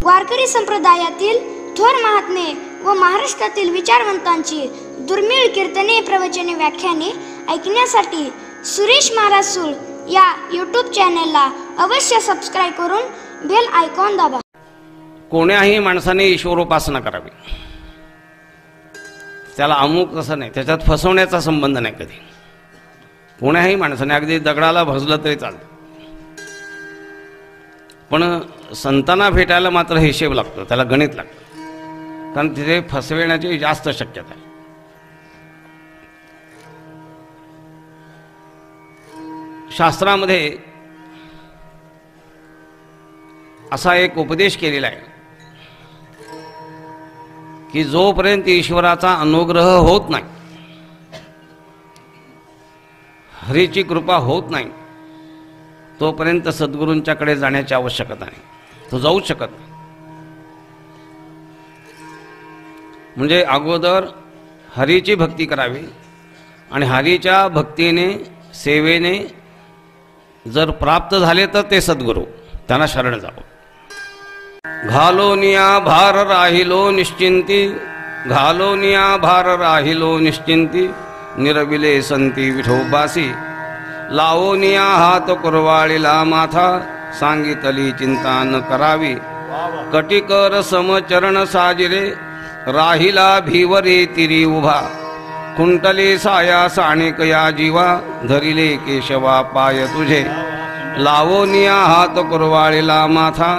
वारकरी संप्रदायातील थोर महात्मे व महाराष्ट्रातील विचारवंतांची दुर्मिळ कीर्तने, प्रवचने, व्याख्याने ऐकण्यासाठी सुरेश महाराज सूळ या यूट्यूब चॅनेलला अवश्य सबस्क्राईब करून बेल आयकॉन दाबा. कोण्याही माणसाने ईश्वरोपासना करावी. त्याला अमुक असं नाही, त्याच्यात फसवण्याचा संबंध नाही कधी. कोण्याही माणसाने अगदी दगडाला भजलं तरी चालतं, पण संतांना भेटायला मात्र हिशेब लागतो, त्याला गणित लागतं, कारण तिथे फसविण्याची जास्त शक्यता आहे. शास्त्रामध्ये असा एक उपदेश केलेला आहे की जोपर्यंत ईश्वराचा अनुग्रह होत नाही, हरीची कृपा होत नाही, तोपर्यंत सद्गुरूंच्याकडे जाण्याची आवश्यकता नाही, तो जाऊच शकत नाही. म्हणजे अगोदर हरीची भक्ती करावी आणि हरीच्या भक्तीने, सेवेने जर प्राप्त झाले तर ते सद्गुरू, त्यांना शरण जावं. घालोनिया भार राहिलो निश्चिंती, घालोनिया भार राहिलो निश्चिंती, निरविले संती विठोबासी, लावोनिया हात कुरवाळीला माथा, सांगितली चिंता न करावी, कटिकर समचरण साजिरे, राहिला भीवरे तिरी उभा, कुंटले साया साणिक या जीवा, धरिले केशवा पाय तुझे, लावोनिया हात कुरवाळीला माथा,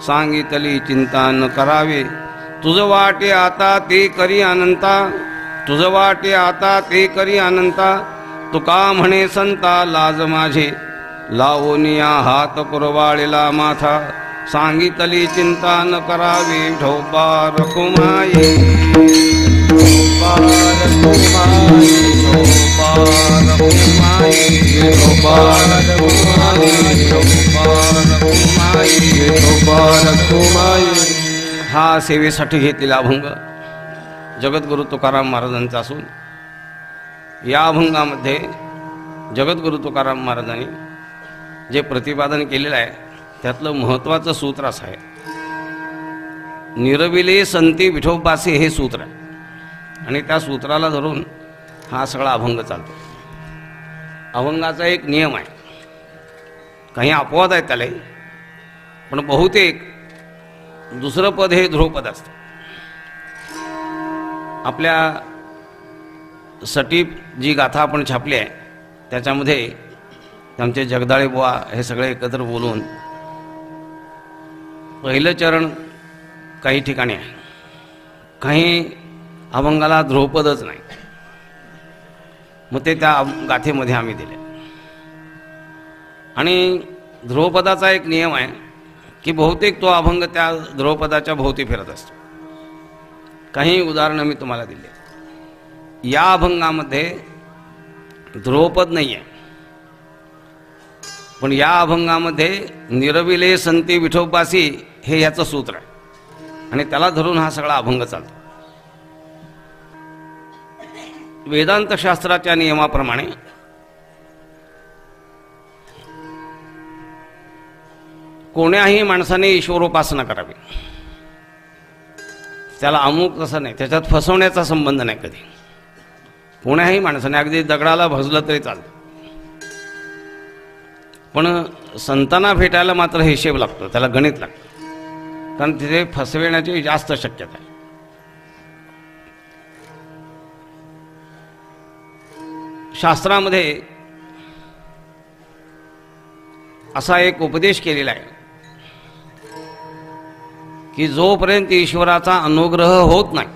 सांगितली चिंता न करावे, तुझ वाटे आता ते करी अनंता, तुझ वाटे आता ते करी अनंता, तुका म्हणे संता लाज माझे, लावोनिया हात कुरवाळीला माथा, सांगितली चिंता न करावे, विठोबा रखुमाई, विठोबा रखुमाई, विठोबा रखुमाई, विठोबा रखुमाई, विठोबा रखुमाई, विठोबा रखुमाई. हा सेवेसाठी घेतलेला अभंग जगद्गुरु तुकाराम महाराजांचा असून या अभंगामध्ये जगद्गुरु तुकाराम महाराजांनी जे प्रतिपादन केलेलं आहे त्यातलं महत्त्वाचं सूत्र असं आहे, निरविले संती विठोबासी, हे सूत्र आहे. आणि त्या सूत्राला धरून हा सगळा अभंग चालतो. अभंगाचा एक नियम आहे, काही अपवाद आहेत त्याला, पण बहुतेक दुसरं पद हे ध्रुवपद असतं. आपल्या सटीप जी गाथा आपण छापली आहे त्याच्यामध्ये आमचे जगदाळे बुवा हे सगळे एकत्र बोलून पहिलं चरण काही ठिकाणी आहे, काही अभंगाला ध्रुवपदच नाही, मग ते त्या गाथेमध्ये आम्ही दिले. आणि ध्रुवपदाचा एक नियम आहे की बहुतेक तो अभंग त्या ध्रुवपदाच्या भोवती फिरत असतो. काही उदाहरणं मी तुम्हाला दिली. या अभंगामध्ये ध्रुवपद नाही आहे, पण या अभंगामध्ये निरविले संती विठोबासी हे याचं सूत्र आहे आणि त्याला धरून हा सगळा अभंग चालतो. वेदांत शास्त्राच्या नियमाप्रमाणे कोण्याही माणसाने ईश्वरोपासना करावी. त्याला अमुक असं नाही, त्याच्यात फसवण्याचा संबंध नाही कधी. कोण्याही माणसाने अगदी दगडाला भजलं तरी चालतं, पण संतांना भेटायला मात्र हिशेब लागतो, त्याला गणित लागतं, कारण तिथे फसविण्याची जास्त शक्यता आहे. शास्त्रामध्ये असा एक उपदेश केलेला आहे की जोपर्यंत ईश्वराचा अनुग्रह होत नाही,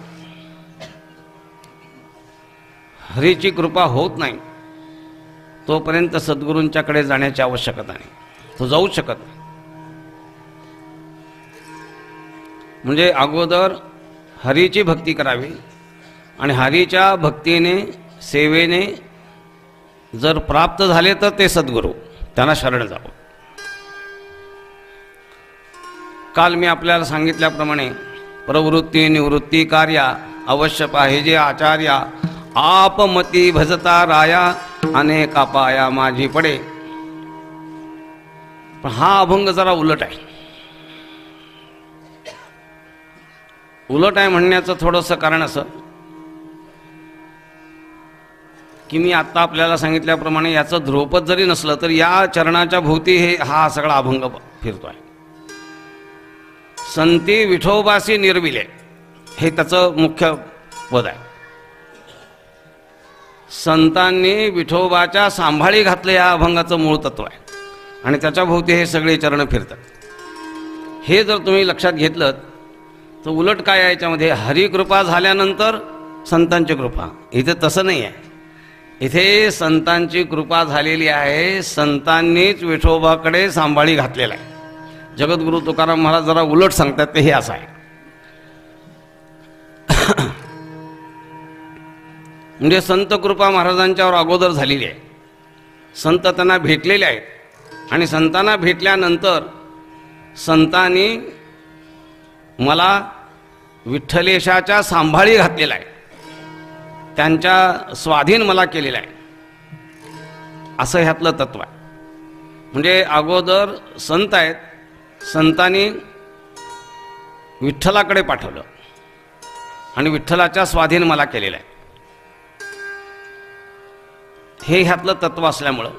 हरीची कृपा होत नाही, तोपर्यंत सद्गुरूंच्याकडे जाण्याची आवश्यकता नाही, तो जाऊच शकत नाही. म्हणजे अगोदर हरीची भक्ती करावी आणि हरीच्या भक्तीने, सेवेने जर प्राप्त झाले तर ते सद्गुरू, त्यांना शरण जावं. काल मी आपल्याला सांगितल्याप्रमाणे प्रवृत्ती निवृत्ती कार्या अवश्य पाहिजे आचार्या, आपमती भजता राया, अनेका पाया माझी पडे. पण हा अभंग जरा उलट आहे. उलट आहे म्हणण्याचं थोडंसं कारण असं की मी आत्ता आपल्याला सांगितल्याप्रमाणे याचं ध्रुवपद जरी नसलं तर या चरणाच्या भोवती हा सगळा अभंग फिरतो आहे. संती विठोबासी निर्विले हे त्याचं मुख्य पद आहे. संतांनी विठोबाच्या सांभाळी घातले या अभंगाचं मूळ तत्व आहे आणि त्याच्या भोवती हे सगळे चरण फिरतात. हे जर तुम्ही लक्षात घेतलं तर उलट काय आहे याच्यामध्ये, हरिकृपा झाल्यानंतर संतांची कृपा. इथे तसं नाही आहे. इथे संतांची कृपा झालेली आहे, संतांनीच विठोबाकडे सांभाळी घातलेला आहे. जगद्गुरु तुकाराम महाराज जरा उलट सांगतात ते हे असं आहे. म्हणजे संत कृपा महाराजांच्यावर अगोदर झालेली आहे. संत त्यांना भेटलेले आहेत आणि संतांना भेटल्यानंतर संतांनी मला विठ्ठलेशाच्या सांभाळी घातलेला आहे, त्यांच्या स्वाधीन मला केलेला आहे, असं ह्यातलं तत्व आहे. म्हणजे अगोदर संत आहेत, संतांनी विठ्ठलाकडे पाठवलं आणि विठ्ठलाच्या स्वाधीन मला केलेलं आहे. हे ह्यातलं तत्व असल्यामुळं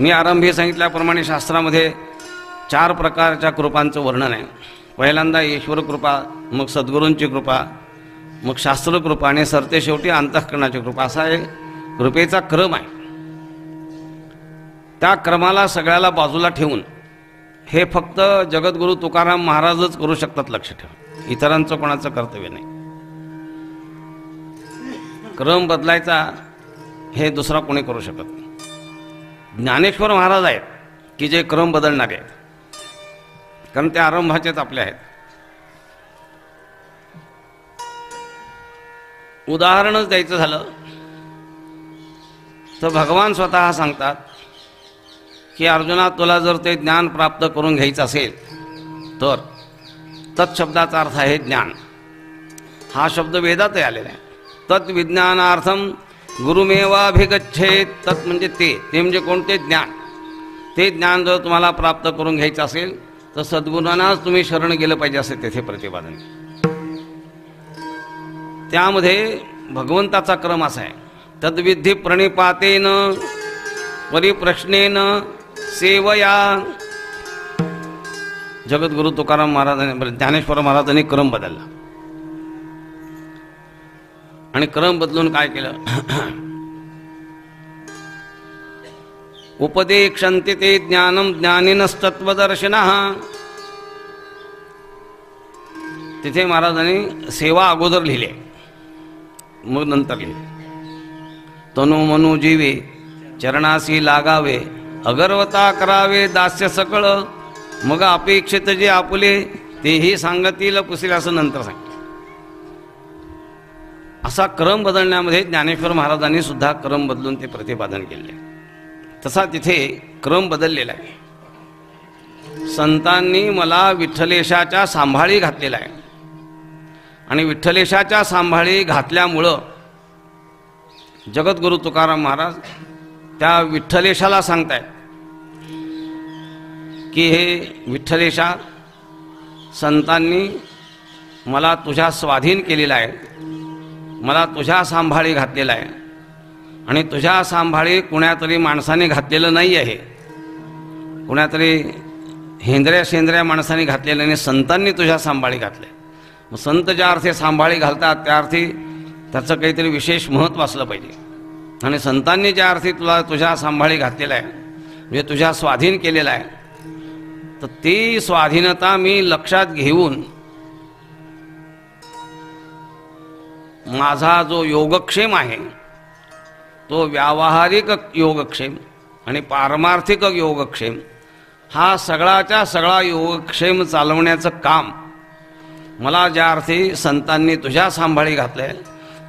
मी आरंभी सांगितल्याप्रमाणे शास्त्रामध्ये 4 प्रकारच्या कृपांचं वर्णन आहे. पहिल्यांदा ईश्वर कृपा, मग सद्गुरूंची कृपा, मग शास्त्रकृपा आणि सरते शेवटी अंतःकरणाची कृपा, असा एक कृपेचा क्रम आहे. त्या क्रमाला सगळ्याला बाजूला ठेवून हे फक्त जगद्गुरु तुकाराम महाराजच करू शकतात, लक्ष ठेवा. इतरांचं कोणाचं कर्तव्य नाही. क्रम बदलायचा हे दुसरा कोणी करू शकत नाही. ज्ञानेश्वर महाराज आहेत की जे क्रम बदलणारे आहेत, कारण ते आरंभाचेच आपले आहेत. उदाहरणच द्यायचं झालं तर भगवान स्वतः सांगतात की अर्जुना, तुला जर ते ज्ञान प्राप्त करून घ्यायचं असेल तर तत्शब्दाचा अर्थ आहे ज्ञान. हा शब्द वेदातही आलेला आहे. तत्विज्ञानार्थम गुरुमेवाभिगच्छेत. तत् म्हणजे ते म्हणजे कोणते ज्ञान. ते ज्ञान जर तुम्हाला प्राप्त करून घ्यायचं असेल तर सद्गुरूंनाच तुम्ही शरण गेलं पाहिजे असे तेथे प्रतिपादन. त्यामध्ये भगवंताचा क्रम असा आहे, तद्विधी प्रणिपातेन परिप्रश्नेन सेवया. जगद्गुरु तुकाराम महाराजांनी, ज्ञानेश्वर महाराजांनी क्रम बदलला आणि क्रम बदलून काय केलं, उपदेक्षन्ते ते ज्ञानम ज्ञानिनस्तत्वदर्शिनः. तिथे महाराजांनी सेवा अगोदर लिहिले, मग नंतर लिहिले. तनु मनु जीवे चरणासी लागावे, अगर्वता करावे दास्य सकळ, मग अपेक्षित जे आपुले तेही सांगतील पुसील, असं नंतर सांगितलं. असा क्रम बदलण्यामध्ये ज्ञानेश्वर महाराजांनी सुद्धा क्रम बदलून ते प्रतिपादन केले. तसा तिथे क्रम बदललेला आहे. संतांनी मला विठ्ठलेशाच्या सांभाळी घातलेला आहे आणि विठ्ठलेशाच्या सांभाळी घातल्यामुळं जगद्गुरु तुकाराम महाराज त्या विठ्ठलेशाला सांगतायत की हे विठ्ठलेशा, संतांनी मला तुझ्या स्वाधीन केलेला आहे, मला तुझ्या सांभाळी घातलेला आहे आणि तुझ्या सांभाळी कुण्यातरी माणसाने घातलेलं नाही आहे, कुण्यातरी हेंद्र्या शेंद्र्या माणसाने घातलेलं नाही, संतांनी तुझ्या सांभाळी घातले. मग संत ज्या अर्थी सांभाळी घालतात त्या अर्थी त्याचं काहीतरी विशेष महत्त्व असलं पाहिजे. आणि संतांनी ज्या अर्थी तुझ्या सांभाळी घातलेला आहे, म्हणजे तुझ्या स्वाधीन केलेला आहे, तर ती स्वाधीनता मी लक्षात घेऊन माझा जो योगक्षेम आहे तो व्यावहारिक योगक्षेम आणि पारमार्थिक योगक्षेम, हा सगळाच्या सगळा योगक्षेम चालवण्याचं काम मला ज्या अर्थी संतांनी तुझ्या सांभाळी घातले,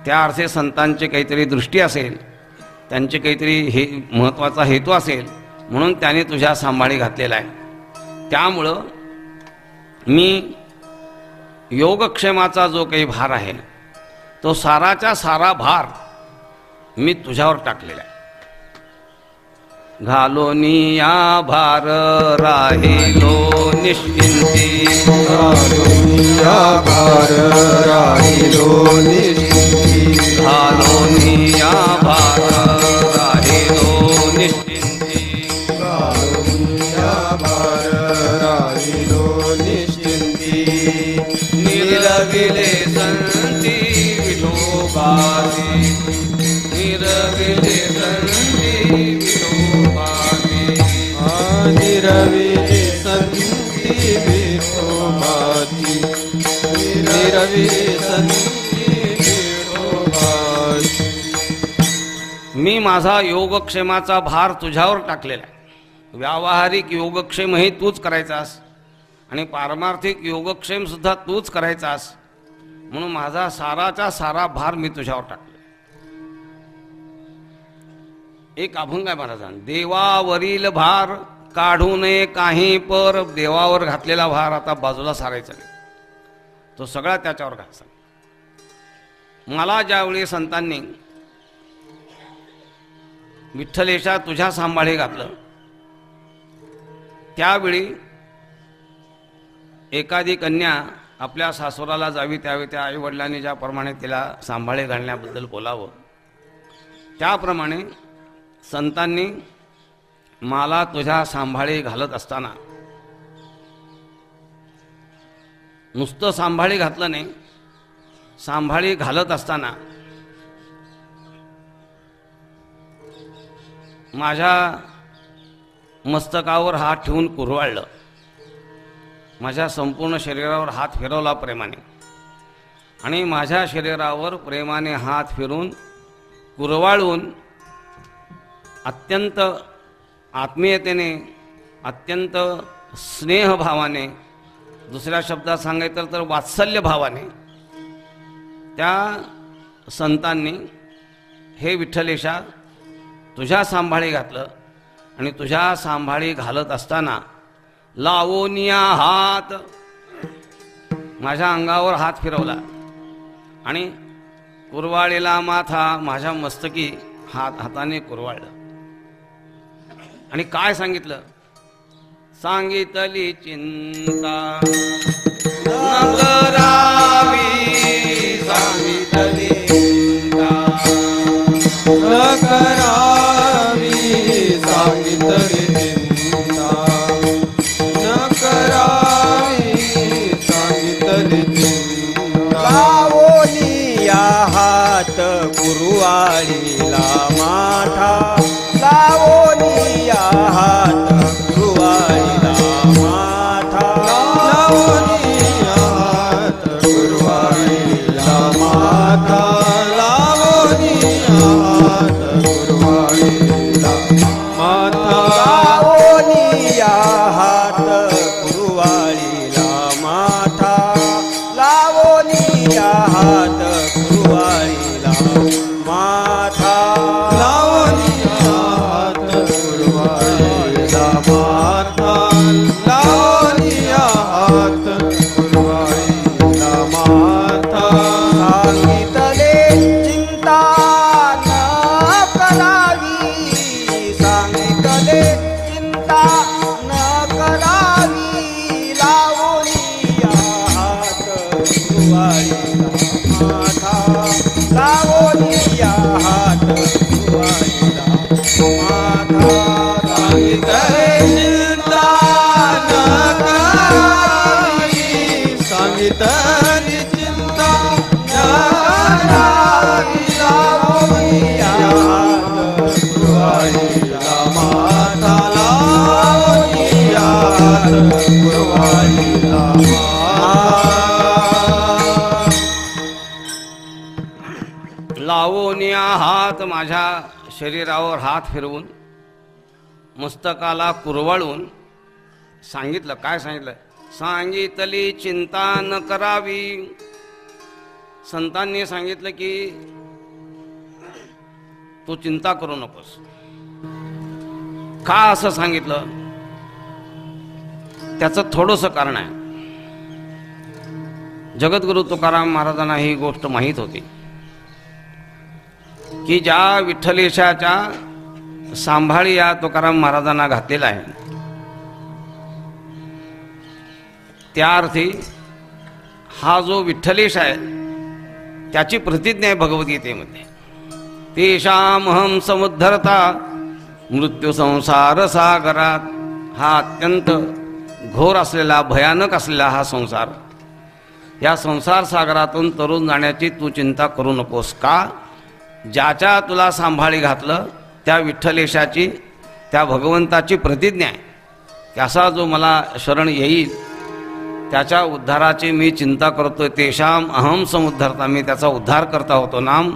त्या अर्थी संतांची काहीतरी दृष्टी असेल, त्यांचे काहीतरी महत्त्वाचा हेतू असेल, म्हणून त्याने तुझ्या सांभाळी घातलेला आहे. त्यामुळं मी योगक्षेमाचा जो काही भार आहे तो साराचा सारा भार मी तुझ्यावर टाकलेला आहे. घालोनिया भार राहिलो निश्चिंती, निया भार राहिलो निश्चिंती घालो निया भार राहिलो निश्चिंती घालो निया भार राहिलो निश्चिंती निरविले संती विठोबासी निरविले संती विठोबासी निरविले संती विठोबासी निरविले संती विठोबासी मी माझा योगक्षेमाचा भार तुझ्यावर टाकलेला आहे. व्यावहारिक योगक्षेमही तूच करायचास आणि पारमार्थिक योगक्षेम सुद्धा तूच करायचास, म्हणून माझा साराचा सारा भार मी तुझ्यावर टाकला. एक अभंग आहे महाराजांना, देवावरील भार काढू नये काही पर. देवावर घातलेला भार आता बाजूला सारायचा नाही, तो सगळा त्याच्यावर घातला. मला ज्यावेळी संतांनी विठ्ठलेशा तुझ्या सांभाळी घातलं, त्यावेळी एखादी कन्या आपल्या सासुराला जावी त्यावेळी त्या आईवडिलांनी ज्याप्रमाणे तिला सांभाळी घालण्याबद्दल बोलावं, त्याप्रमाणे संतांनी मला तुझ्या सांभाळी घालत असताना नुसतं सांभाळी घातलं नाही, सांभाळी घालत असताना माझ्या मस्तकावर हात ठेवून कुरवाळलं, माझ्या संपूर्ण शरीरावर हात फिरवला प्रेमाने आणि माझ्या शरीरावर प्रेमाने हात फिरून कुरवाळून अत्यंत आत्मीयतेने, अत्यंत स्नेहभावाने, दुसऱ्या शब्दात सांगायचं तर वात्सल्य भावाने त्या संतांनी हे विठ्ठलेशा तुझ्या सांभाळी घातलं आणि तुझ्या सांभाळी घालत असताना लावोनिया हात, माझ्या अंगावर हात फिरवला आणि कुरवाळीला माथा माझ्या मस्तकी हाताने कुरवाळलं आणि काय सांगितलं, सांगितली चिंता न करावी, सांगितली चिंता न करावी, सांगितली चिंता न करावी, सांगितली चिंता. लावोनिया हात कुरवाळीला माथा, लावोनिया हात कुरवाळीला माथा, लावोनिया हात कुरवाळीला माथा, लावोनिया हात कुरवाळीला माथा, लावोनिया हात कुरवाळीला माथा, लावोनिया हात कुरवाळीला माथा, लावोनिया हात कुरवाळीला माथा, लावोनिया हात कुरवाळीला माथा. सांगितले चिंता न करावी, सांगितले चिंता न करावी, लावोनिया हात कुरवाळीला माथा, लावोनिया हात कुरवाळीला माथा. सांगितले चिंता न करावी, सांगितले चिंता न करावी, लावोनिया हात कुरवाळीला माथा, लावोनिया हात कुरवाळीला माथा. लावोनिया हात माझ्या शरीरावर हात फिरवून मस्तकाला कुरवाळून सांगितलं, काय सांगितलं, सांगितली चिंता न करावी. संतांनी सांगितलं की तू चिंता करू नकोस. का असं सांगितलं, त्याचं थोडंसं कारण आहे. जगद्गुरु तुकाराम महाराजांना ही गोष्ट माहीत होती की ज्या विठ्ठलेशाच्या सांभाळी या तुकाराम महाराजांना घातलेला आहे, त्या अर्थी हा जो विठ्ठलेश आहे त्याची प्रतिज्ञा आहे भगवद्गीतेमध्ये. तेषामहं समुद्धरता मृत्यू संसार सागरात. हा अत्यंत घोर असलेला भयानक असलेला हा संसार, या संसार सागरातून तरुण जाण्याची तू चिंता करू नकोस. का? ज्याच्या तुला सांभाळी घातलं त्या विठ्ठलेशाची, त्या भगवंताची प्रतिज्ञा आहे की असा जो मला शरण येईल त्याच्या उद्धाराची मी चिंता करतोय. तेषाम अहम समुद्धरता, मी त्याचा उद्धार करता होतो. नाम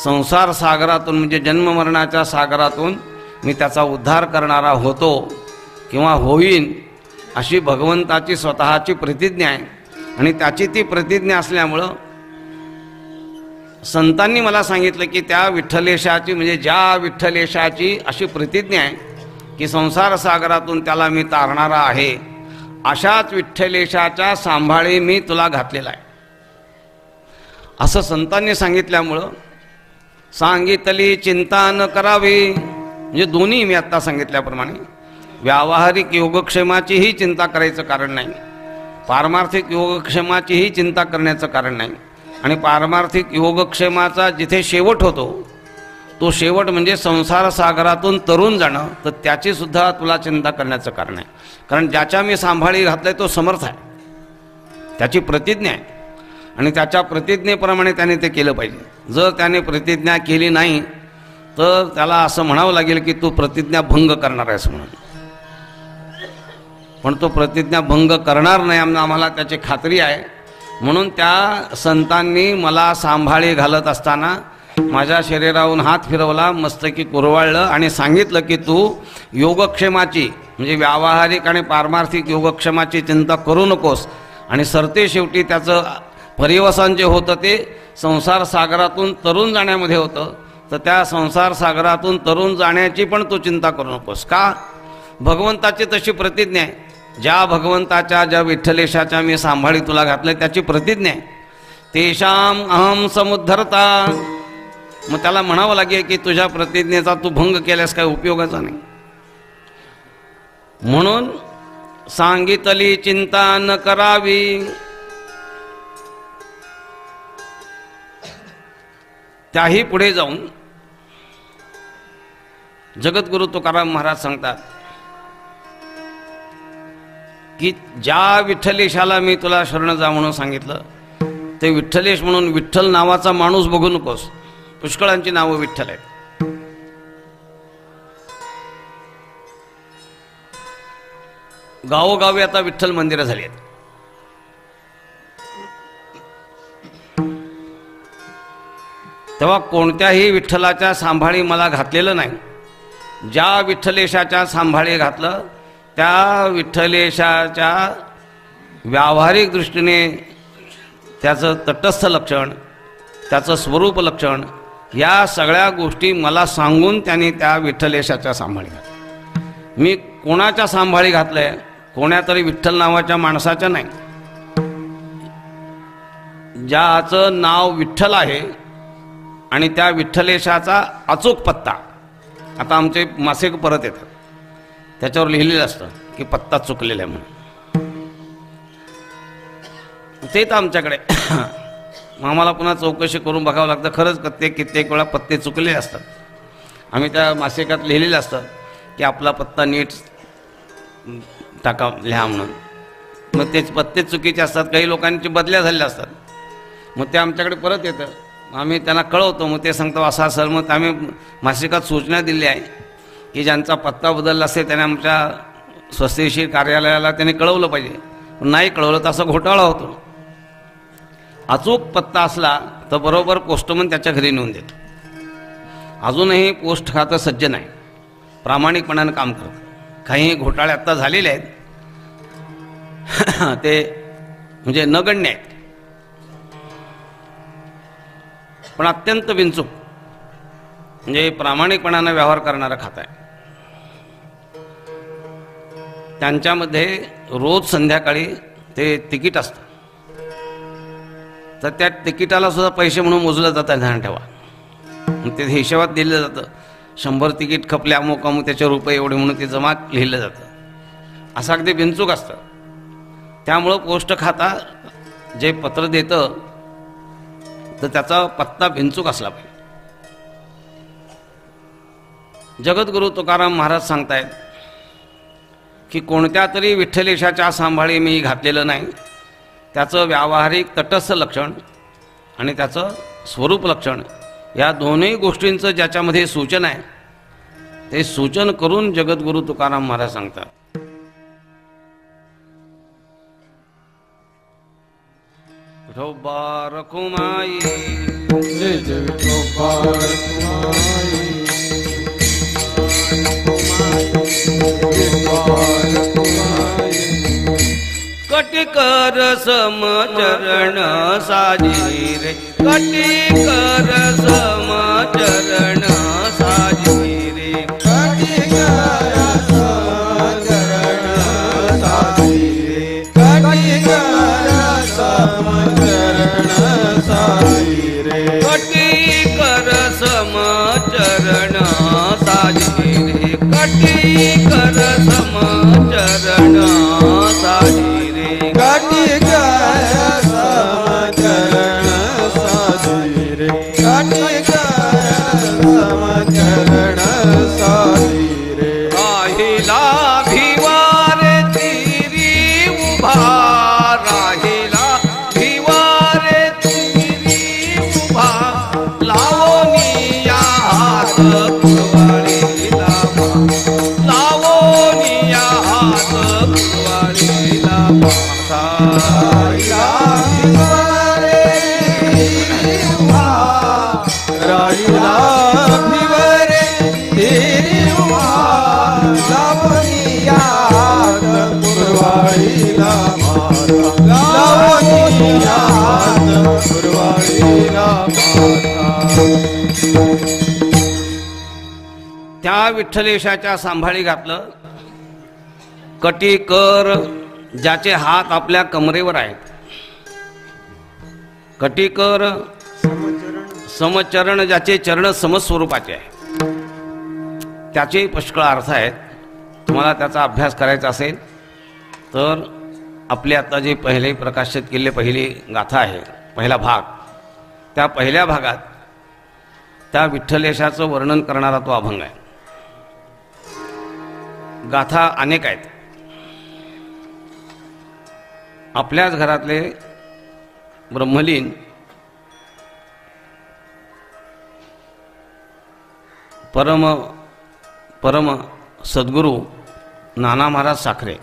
संसार सागरातून म्हणजे जन्ममरणाच्या सागरातून मी त्याचा उद्धार करणारा होतो किंवा होईन, अशी भगवंताची स्वतःची प्रतिज्ञा आहे. आणि त्याची ती प्रतिज्ञा असल्यामुळं संतांनी मला सांगितलं की त्या विठ्ठलेशाची म्हणजे ज्या विठ्ठलेशाची अशी प्रतिज्ञा आहे की संसार सागरातून त्याला मी तारणारा आहे, अशाच विठ्ठलेशाच्या सांभाळी मी तुला घातलेला आहे असं संतांनी सांगितल्यामुळं सांगितली चिंता न करावी. म्हणजे दोन्ही मी आत्ता सांगितल्याप्रमाणे व्यावहारिक योगक्षेमाचीही चिंता करायचं कारण नाही, पारमार्थिक योगक्षेमाचीही चिंता करण्याचं कारण नाही. आणि पारमार्थिक योगक्षेमाचा जिथे शेवट होतो तो शेवट म्हणजे संसार सागरातून तरुण जाणं, तर त्याची सुद्धा तुला चिंता करण्याचं कारण आहे. कारण ज्याच्या मी सांभाळी घातलाय तो समर्थ आहे, त्याची प्रतिज्ञा आहे आणि त्याच्या प्रतिज्ञेप्रमाणे त्याने ते केलं पाहिजे. जर त्याने प्रतिज्ञा केली नाही तर त्याला असं म्हणावं लागेल की तू प्रतिज्ञा भंग करणार आहेस म्हणून. पण तो प्रतिज्ञा भंग करणार नाही आम्हाला त्याची खात्री आहे. म्हणून त्या संतांनी मला सांभाळी घालत असताना माझ्या शरीरावरून हात फिरवला, मस्तकी कुरवाळलं आणि सांगितलं की तू योगक्षेमाची म्हणजे व्यावहारिक आणि पारमार्थिक योगक्षेमाची चिंता करू नकोस. आणि सरते शेवटी त्याचं परिवसन जे होतं ते संसार सागरातून तरुण जाण्यामध्ये होतं, तर त्या संसार सागरातून तरुण जाण्याची पण तू चिंता करू नकोस. का? भगवंताची तशी प्रतिज्ञा आहे. ज्या भगवंताच्या ज्या विठ्ठलेशाच्या मी सांभाळी तुला घातले त्याची प्रतिज्ञा आहे. तेषाम अहम समुद्धरता. मग त्याला म्हणावं लागेल की तुझ्या प्रतिज्ञेचा तू भंग केल्यास काही उपयोगाचा नाही. म्हणून सांगितली चिंता न करावी. त्याही पुढे जाऊन जगद्गुरु तुकाराम महाराज सांगतात की ज्या विठ्ठलेशाला मी तुला शरण जा म्हणून सांगितलं ते विठ्ठलेश म्हणून विठ्ठल नावाचा माणूस बघू नकोस. पुष्कळांची नावं विठ्ठल आहेत. गावोगावी आता विठ्ठल मंदिरं झाली आहेत. तेव्हा कोणत्याही विठ्ठलाच्या सांभाळी मला घातलेलं नाही. ज्या विठ्ठलेशाच्या सांभाळी घातलं त्या विठ्ठलेशाच्या व्यावहारिक दृष्टीने त्याचं तटस्थ लक्षण, त्याचं स्वरूप लक्षण, या सगळ्या गोष्टी मला सांगून त्यांनी त्या विठ्ठलेशाच्या सांभाळी घातल्या. मी कोणाच्या सांभाळी घातलंय? कोण्या तरी विठ्ठल नावाच्या माणसाच्या नाही. ज्याचं नाव विठ्ठल आहे आणि त्या विठ्ठलेशाचा अचूक पत्ता. आता आमचे मासिक परत येतात त्याच्यावर लिहिलेलं असतं की पत्ता चुकलेला आहे म्हणून. ते तर आमच्याकडे आम्हाला पुन्हा चौकशी करून बघावं लागतं. खरंच कित्येक वेळा पत्ते चुकलेले असतात. आम्ही त्या मासिकात लिहिलेलं असतं की आपला पत्ता नीट टाका लिहा म्हणून. मग ते पत्ते चुकीचे असतात, काही लोकांची बदल्या झालेल्या असतात. मग ते आमच्याकडे परत येतं, आम्ही त्यांना कळवतो. मग ते सांगतो असा सर. मग आम्ही मासिकात सूचना दिली आहे की ज्यांचा पत्ता बदलला असेल त्याने आमच्या स्वस्तिशीर कार्यालयाला त्याने कळवलं पाहिजे. नाही कळवलं तर असं घोटाळा होतो. अचूक पत्ता असला तर बरोबर पोस्टमन त्याच्या घरी नेऊन देतो. अजूनही पोस्ट खातं सज्ज नाही, प्रामाणिकपणानं काम करतं. काही घोटाळे आत्ता झालेले आहेत ते म्हणजे नगण्य आहेत, पण अत्यंत बिनचूक म्हणजे प्रामाणिकपणानं व्यवहार करणारं खातं आहे. त्यांच्यामध्ये रोज संध्याकाळी ते तिकीट असतं, तर त्या तिकिटाला सुद्धा पैसे म्हणून मोजलं जातं. ध्यान ठेवा. ते हिशोबात दिलं जातं. 100 तिकीट खपले अमुक अमुक त्याचे रुपये एवढे म्हणून ते जमा लिहिलं जातं. असं अगदी बिनचूक असतं. त्यामुळं पोस्ट खाता जे पत्र देतं तर त्याचा पत्ता बिनचूक असला पाहिजे. जगद्गुरु तुकाराम महाराज सांगतायत की कोणत्या तरी विठ्ठलेशाच्या सांभाळी मी घातलेलं नाही. त्याचं व्यावहारिक तटस्थ लक्षण आणि त्याचं स्वरूप लक्षण या दोन्ही गोष्टींचं ज्याच्यामध्ये सूचन आहे ते सूचन करून जगद्गुरु तुकाराम महाराज सांगतात. विठोबा रखुमाई जय जय विठोबा रखुमाई, विठोबा रखुमाई. कटिकर समचरण साजी रे, कटिकर समचरण साजी रे, कटिकर समचरण साजी रे, कटिकर समचरण साजी रे, कटिकर समचरण साजी रे, कटिकर समचरण साजी रे, कटिकर समचरण साजी रे, कटिकर समचरण साजी रे. राहिला भिवार तिरी उभा, राहिला भिवार तिरी उभा, लावोनिया हात कुरवाडीला मा, लावोनिया हात कुरवाडीला माता. राहिला भिवारे तेरी उभा, लावणीया हात कुरवाडीला माता, लावणीया हात कुरवाडीला माता. त्या विठ्ठलेशाच्या सांभाळी घातलं. कटी कर ज्याचे हात आपल्या कमरेवर आहेत, कटी कर समचरण ज्याचे चरण समस्वरूपाचे आहे, त्याचे पुष्कळ अर्थ आहेत. तुम्हाला त्याचा अभ्यास करायचा असेल तर आपले आता जे पहिले प्रकाशित केलेली पहिली गाथा आहे, पहिला भाग, त्या पहिल्या भागात त्या विठ्ठलेशाचं वर्णन करणारा तो अभंग आहे. गाथा अनेक आहेत. आपल्याच घरातले ब्रह्मलीन परम सद्गुरू नाना महाराज साखरे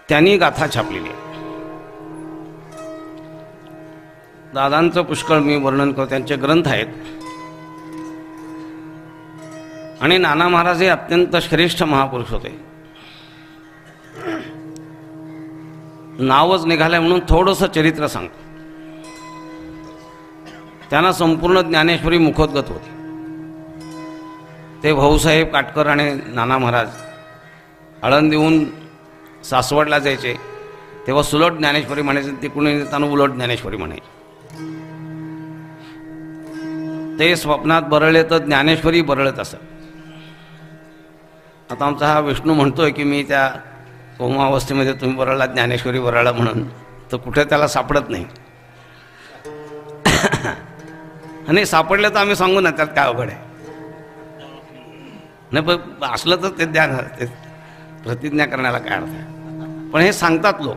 त्यांनी गाथा छापलेली आहे. दादांचं पुष्कळ मी वर्णन करतो, त्यांचे ग्रंथ आहेत. आणि नाना महाराज हे अत्यंत श्रेष्ठ महापुरुष होते. नावच निघालंय म्हणून थोडंसं चरित्र सांगतो. त्यांना संपूर्ण ज्ञानेश्वरी मुखोद्गत होती. ते भाऊसाहेब काटकर आणि नाना महाराज आळंदीहून सासवडला जायचे तेव्हा सुलट ज्ञानेश्वरी म्हणायचे, तिकडून येताना उलट ज्ञानेश्वरी म्हणायचे. ते स्वप्नात बरळले तर ज्ञानेश्वरी बरळत असत. आता आमचा हा विष्णू म्हणतोय की मी त्या कोमावस्थेमध्ये तुम्ही बरळला, ज्ञानेश्वरी बरळला म्हणून, तर कुठे त्याला सापडत नाही. आणि सापडलं तर आम्ही सांगू ना त्यात काय अवघड आहे. नाही पण असलं तर ते ध्यान, ते प्रतिज्ञा करण्याला काय अर्थ आहे. पण हे सांगतात लोक,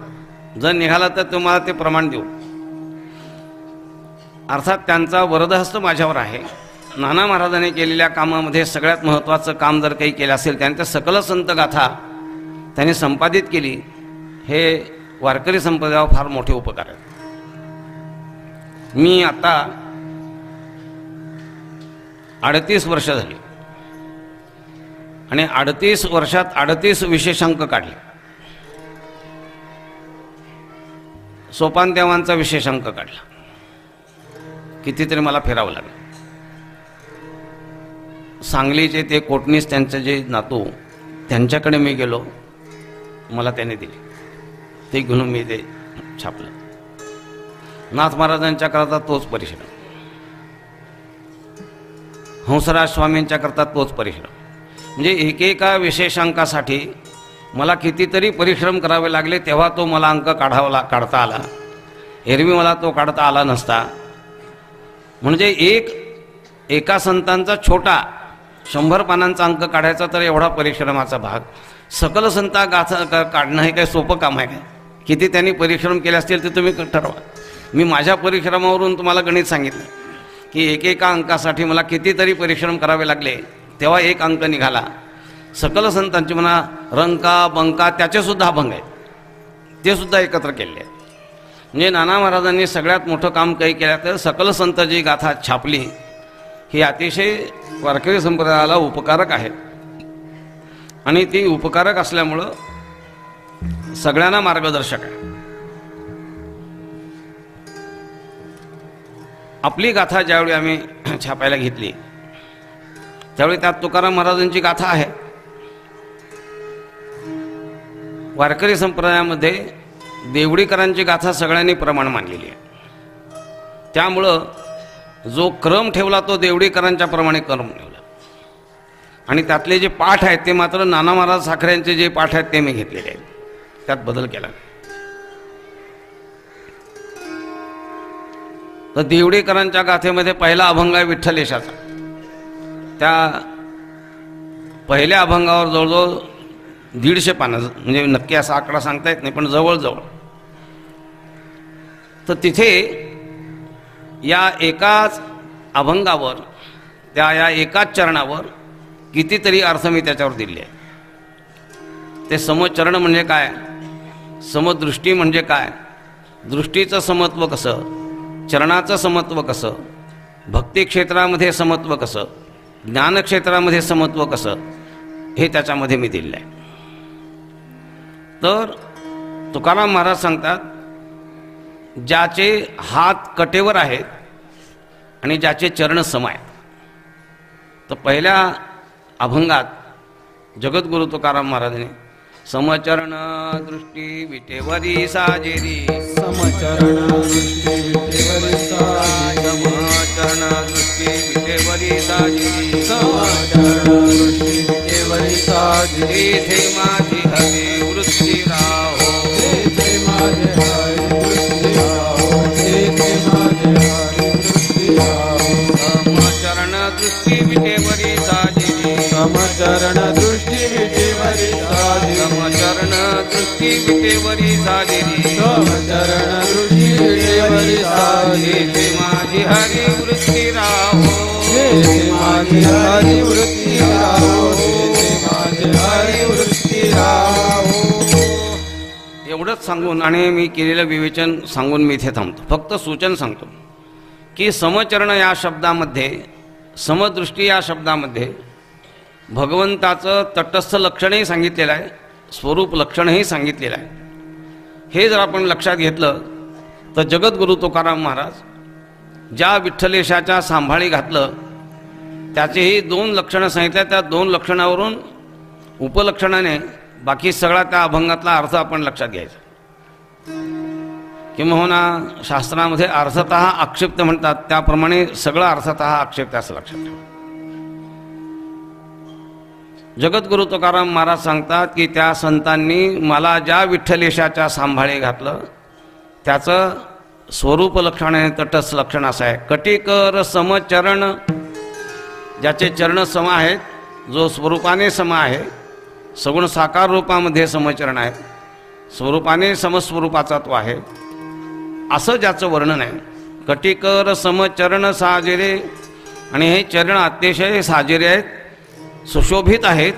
जर निघाला तर तुम्हाला ते प्रमाण देऊ. अर्थात त्यांचा वरदहस्त माझ्यावर आहे. नाना महाराजांनी केलेल्या कामामध्ये सगळ्यात महत्त्वाचं काम जर काही केलं असेल, त्यांच्या सकल संत गाथा त्यांनी संपादित केली. हे वारकरी संप्रदायावर फार मोठे उपकार आहेत. मी आता 38 वर्ष झाली आणि 38 वर्षात 38 विशेषांक काढले. सोपान देवांचा विशेषांक काढला. कितीतरी मला फिरावं लागलं. सांगलीचे ते कोटणीस त्यांचे जे नातू, त्यांच्याकडे मी गेलो, मला त्याने दिले. ते घेऊन मी ते छापलं. नाथ महाराजांच्या करता तोच परिश्रम, हंसराज स्वामींच्या करता तोच परिश्रम. म्हणजे एकेका विशेषांकासाठी मला कितीतरी परिश्रम करावे लागले तेव्हा तो मला अंक काढता आला. एरवी मला तो काढता आला नसता. म्हणजे एका संतांचा छोटा 100 पानांचा अंक काढायचा तर एवढा परिश्रमाचा भाग. सकल संता गाथा काढणं हे काही सोपं काम आहे काय? किती त्यांनी परिश्रम केले असतील ते तुम्ही ठरवा. मी माझ्या परिश्रमावरून तुम्हाला गणित सांगितलं की एकेका अंकासाठी मला कितीतरी परिश्रम करावे लागले तेव्हा एक अंक निघाला. सकल संतांचे म्हणा रंका बंका त्याचेसुद्धा अभंग आहेत, ते सुद्धा एकत्र केले आहेत. म्हणजे नाना महाराजांनी सगळ्यात मोठं काम काही केलं तर सकल संत जी गाथा छापली ही अतिशय वारकरी संप्रदायाला उपकारक आहे. आणि ती उपकारक असल्यामुळं सगळ्यांना मार्गदर्शक आहे. आपली गाथा ज्यावेळी आम्ही छापायला घेतली त्यावेळी त्यात तुकाराम महाराजांची गाथा आहे. वारकरी संप्रदायामध्ये देवडीकरांची गाथा सगळ्यांनी प्रमाण मानलेली आहे. त्यामुळं जो क्रम ठेवला तो देवडीकरांच्या प्रमाणे क्रम ठेवला. आणि त्यातले जे पाठ आहेत ते मात्र नाना महाराज साखऱ्यांचे जे पाठ आहेत ते मी घेतलेले आहेत, त्यात बदल केला. तर देवडीकरांच्या गाथेमध्ये पहिला अभंग आहे विठ्ठलेशाचा. त्या पहिल्या अभंगावर जवळजवळ 150 पानं, म्हणजे नक्की असा आकडा सांगता येत नाही पण जवळजवळ. तर तिथे या एकाच अभंगावर या एकाच चरणावर कितीतरी अर्थ मी त्याच्यावर दिले आहे. ते समचरण म्हणजे काय, समदृष्टी म्हणजे काय, दृष्टीचं समत्व कसं, चरणाचं समत्व कसं, भक्ती क्षेत्रामध्ये समत्व कसं, ज्ञानक्षेत्रामध्ये समत्व कसं, हे त्याच्यामध्ये मी दिलं आहे. तर तुकाराम महाराज सांगतात ज्याचे हात कटेवर आहेत आणि ज्याचे चरण सम आहेत. तर पहिल्या अभंगात जगद्गुरु तुकाराम महाराजांनी समचरण दृष्टी विटेवरी साजेरी, समचरण दृष्टी विटेवरी साजेरी, समचरण दृष्टी विटेवरी साजेरी, समचरण दृष्टी विटेवरी साजेरी. तेथे माझी हरी वृत्ती राहो, तेथे माझे हरी वृत्ती राहो, तेथे माझे हरी वृत्ती राहो. समचरण दृष्टी विटेवरी साजेरी, समचरण दृष्टी विटेवरी साजेरी, समचरण दृष्टी विटेवरी साजेरी, समचरण दृष्टी विटेवरी साजेरी. तेथे माझी हरी वृत्ती राहो, तेथे माझी हरी वृत्ती राहो, तेथे माझी हरी वृत्ती राहो. एवढंच सांगून आणि मी केलेलं विवेचन सांगून मी इथे थांबतो. फक्त सूचन सांगतो की समचरण या शब्दामध्ये, समदृष्टी या शब्दामध्ये भगवंताचं तटस्थ लक्षणही सांगितलेलं आहे, स्वरूप लक्षणही सांगितलेलं आहे. हे जर आपण लक्षात घेतलं तर जगद्गुरु तुकाराम महाराज ज्या विठ्ठलेशाच्या सांभाळी घातलं त्याचेही 2 लक्षणं सांगितल्या. त्या 2 लक्षणावरून उपलक्षणाने बाकी सगळा त्या अभंगातला अर्थ आपण लक्षात घ्यायचा. किंबहुना शास्त्रामध्ये अर्थतः आक्षेप्त म्हणतात त्याप्रमाणे सगळं अर्थतः आक्षेप्त असं लक्षात ठेवा. जगद्गुरु तुकाराम महाराज सांगतात की त्या संतांनी मला ज्या विठ्ठलेशाच्या सांभाळी घातलं त्याचं स्वरूप लक्षण आहे, तटस्थ लक्षण असं आहे. कटिकर समचरण, ज्याचे चरण सम आहेत, जो स्वरूपाने सम आहे, सगुण साकार रूपामध्ये समचरण आहे, स्वरूपाने समस्वरूपाचा तो आहे, असं ज्याचं वर्णन आहे. कटिकर समचरण साजेरे, आणि हे चरण अतिशय साजेरे आहेत, सुशोभित आहेत,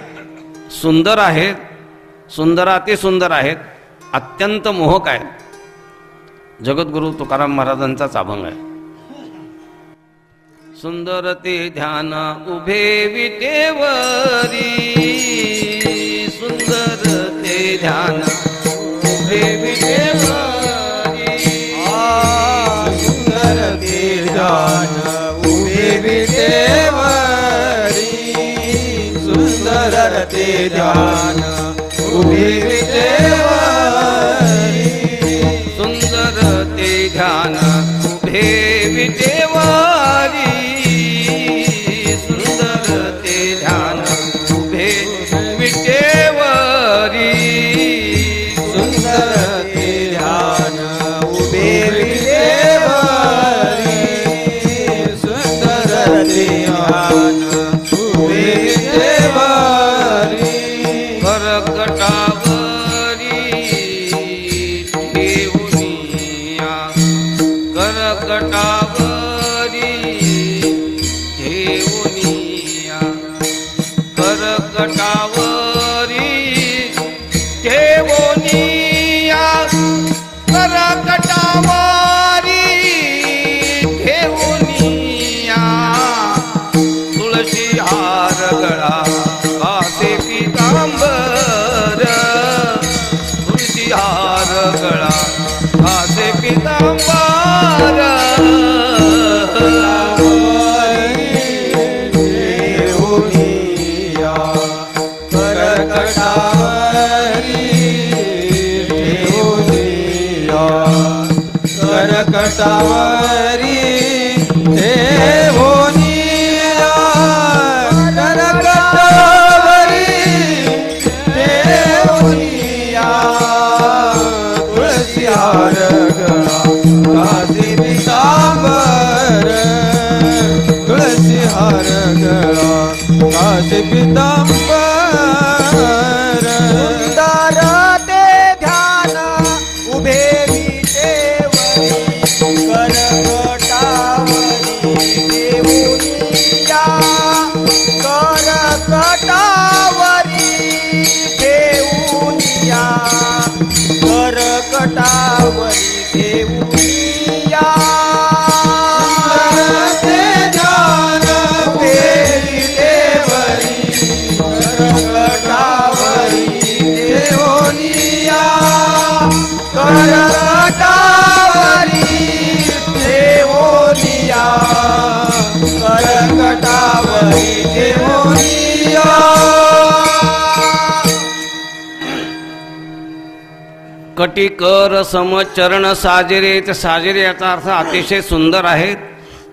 सुंदर आहेत, सुंदरातिसुंदर आहेत, अत्यंत मोहक आहेत. जगद्गुरु तुकाराम महाराजांचाच अभंग आहे. सुंदर ते ध्यान उभे विटेवरी, सुंदर ते ध्यान उभे विटेवरी, सुंदर ते ध्यान उभे विटेवरी, सुंदर ते ध्यान उभे विटेवरी, सुंदर ते ध्यान उभे विटेवरी, सुंदर ते ध्यान उभे विटेवरी. करकटावरी ठेवूनिया करकटावरी ठेवूनिया करकटावरी ठेवूनिया करकटावरी ठेवूनिया तुळशी हार गळा कासे पितांबर तुळशी हार गळा कासे पितांबर ठेवूनिया करकटावरी ठेवूनिया करकटावरी ठेवूनिया करकटावरी ठेवूनिया तुळशी हार गळा कासे पितांबर तुळशी हार गळा कासे पितांबर सुंदर ते ध्यान उभे विटेवरी करकटावरी ठेवूनिया करकटावरी ठेवूनिया करकटावरी ठेवूनिया ते ध्यान उभे विटेवरी करकटावरी ठेवूनिया करकटावरी ठेवूनिया करकटावरी ठेवूनिया कटिकर समचरण साजरे. ते साजरे याचा अर्थ अतिशय सुंदर आहेत,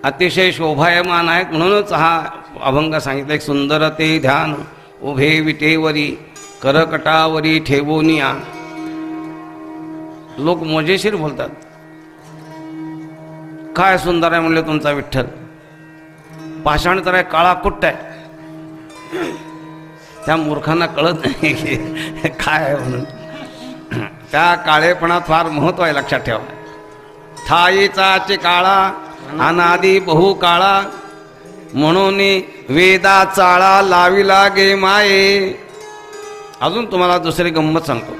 अतिशय शोभायमान आहेत. म्हणूनच हा अभंग सांगितला. एक सुंदर ते ध्यान उभे विटेवरी करकटावरी ठेवूनिया. लोक मजेशीर बोलतात. काय सुंदर आहे म्हणले तुमचा विठ्ठल. पाषाण तर आहे, काळा कुट्ट आहे. त्या मूर्खांना कळत नाही काय आहे म्हणून. त्या काळेपणात फार महत्व आहे, लक्षात ठेवा. थाईचाचे काळा अनादी बहु काळा म्हणून वेदा चाळा लाविला गे माये. अजून तुम्हाला दुसरी गंमत सांगतो.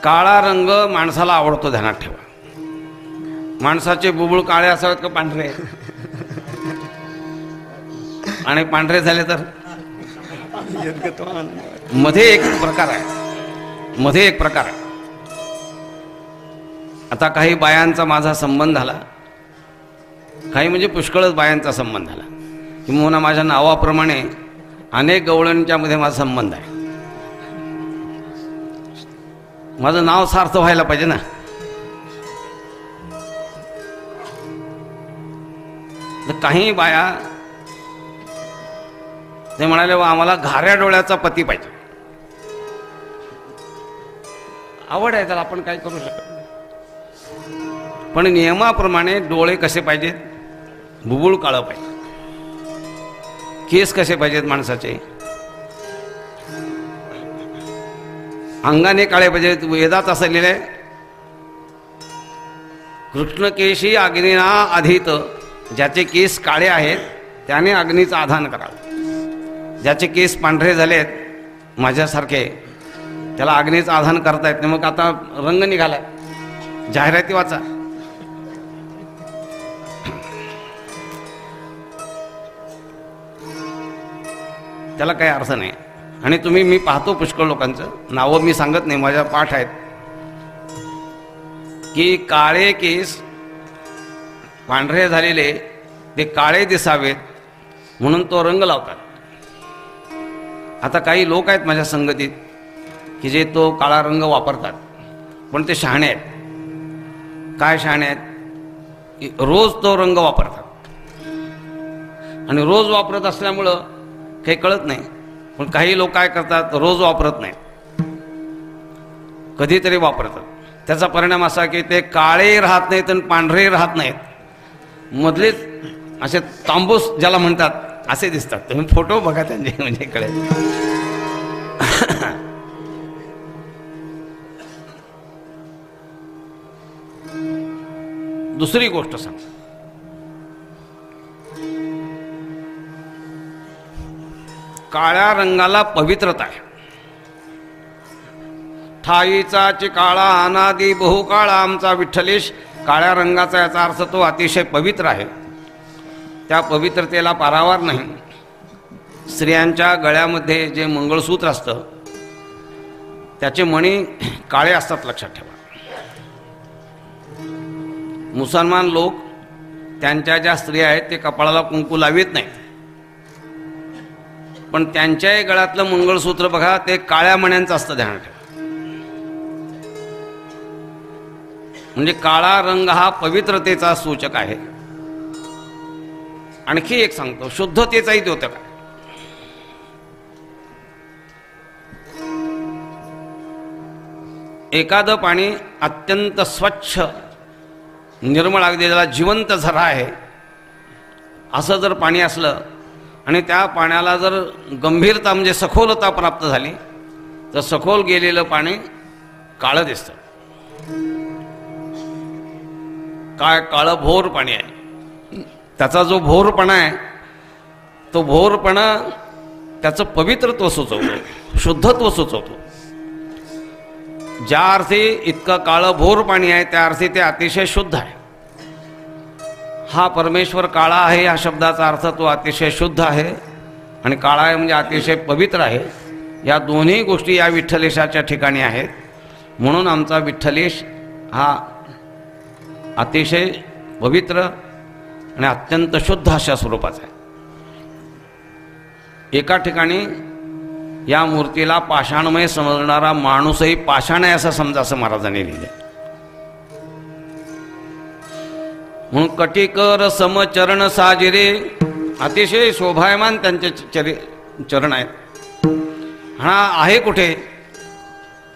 काळा रंग माणसाला आवडतो, ध्यानात ठेवा. माणसाचे बुबुळ काळे असावेत का पांढरे, आणि पांढरे झाले तर मध्ये एक प्रकार आहे. मध्ये एक प्रकार आहे. आता काही बायांचा माझा संबंध झाला, काही म्हणजे पुष्कळच बायांचा संबंध झाला. किंवा माझ्या नावाप्रमाणे अनेक गवळणच्या मध्ये माझा संबंध आहे. माझं नाव सार्थ व्हायला पाहिजे ना. तर काही बाया ते म्हणाले वा आम्हाला घाऱ्या डोळ्याचा पती पाहिजे. आवड आहे त्याला, आपण काय करू शकतो. पण नियमाप्रमाणे डोळे कसे पाहिजेत, बुबुळ काळं पाहिजे. केस कसे पाहिजेत माणसाचे, अंगाने काळे पाहिजेत. वेदात असं लिहिलंय, कृष्णकेशी अग्निना आधीत. ज्याचे केस काळे आहेत त्याने अग्नीचं आधान करावं. ज्याचे केस पांढरे झालेत माझ्यासारखे, त्याला अग्नीचं आधान करता येत नाही. मग आता रंग निघालाय, जाहिराती वाचा. त्याला काही अर्थ नाही. आणि तुम्ही, मी पाहतो पुष्कळ लोकांचं, नावं मी सांगत नाही, माझ्या पाठ आहेत, की काळे केस पांढरे झालेले ते काळे दिसावेत म्हणून तो रंग लावतात. आता काही लोक आहेत माझ्या संगतीत की जे तो काळा रंग वापरतात, पण ते शहाणे आहेत. काय शहाणे आहेत, रोज तो रंग वापरतात. आणि रोज वापरत असल्यामुळं काही कळत नाही. पण काही लोक काय करतात, रोज वापरत नाहीत, कधीतरी वापरतात. त्याचा परिणाम असा की ते काळे राहत नाहीत आणि पांढरे राहत नाहीत, मधलेच असे तांबूस ज्याला म्हणतात असे दिसतात. तुम्ही फोटो बघा त्यांचे म्हणजे कळेल. दुसरी गोष्ट सांग, काळ्या रंगाला पवित्रता आहे. ठाईचा चिकाळा अनादी बहुकाळा आमचा विठ्ठलेश, काळ्या रंगाचा याचा अर्थ तो अतिशय पवित्र आहे. त्या पवित्रतेला पारावार नाही. स्त्रियांच्या गळ्यामध्ये जे मंगळसूत्र असतं त्याचे मणी काळे असतात, लक्षात ठेवा. मुसलमान लोक त्यांच्या ज्या स्त्रिया आहेत ते कपाळाला कुंकू लावित नाहीत, पण त्यांच्याही गळ्यातलं मंगळसूत्र बघा ते काळ्या मण्यांचं असतं, ध्यानात ठेवा. म्हणजे काळा रंग हा पवित्रतेचा सूचक आहे. आणखी एक सांगतो, शुद्धतेचाही द्योतक आहे. एखादं पाणी अत्यंत स्वच्छ निर्मळ, अगदी ज्याला जिवंत झरा आहे असं जर पाणी असलं आणि त्या पाण्याला जर गंभीरता म्हणजे सखोलता प्राप्त झाली तर सखोल गेलेलं पाणी काळं दिसतं. काय काळं भोर पाणी आहे. त्याचा जो भोरपणा आहे तो भोरपणा त्याचं पवित्रत्व सुचवतो, शुद्धत्व सुचवतो. ज्या अर्थी इतकं काळं भोर पाणी आहे त्या अर्थी ते अतिशय शुद्ध आहे. हा परमेश्वर काळा आहे या शब्दाचा अर्थ तो अतिशय शुद्ध आहे आणि काळा आहे म्हणजे अतिशय पवित्र आहे. या दोन्ही गोष्टी या विठ्ठलेशाच्या ठिकाणी आहेत. म्हणून आमचा विठ्ठलेश हा अतिशय पवित्र आणि अत्यंत शुद्ध अशा स्वरूपाचा आहे. एका ठिकाणी या मूर्तीला पाषाणमय समजणारा माणूसही पाषाण आहे असं समजा, असं महाराजांनी लिहिले. म्हणून कटिकर समचरण साजिरे, अतिशय शोभायमान त्यांचे चरण आहेत. हा आहे कुठे?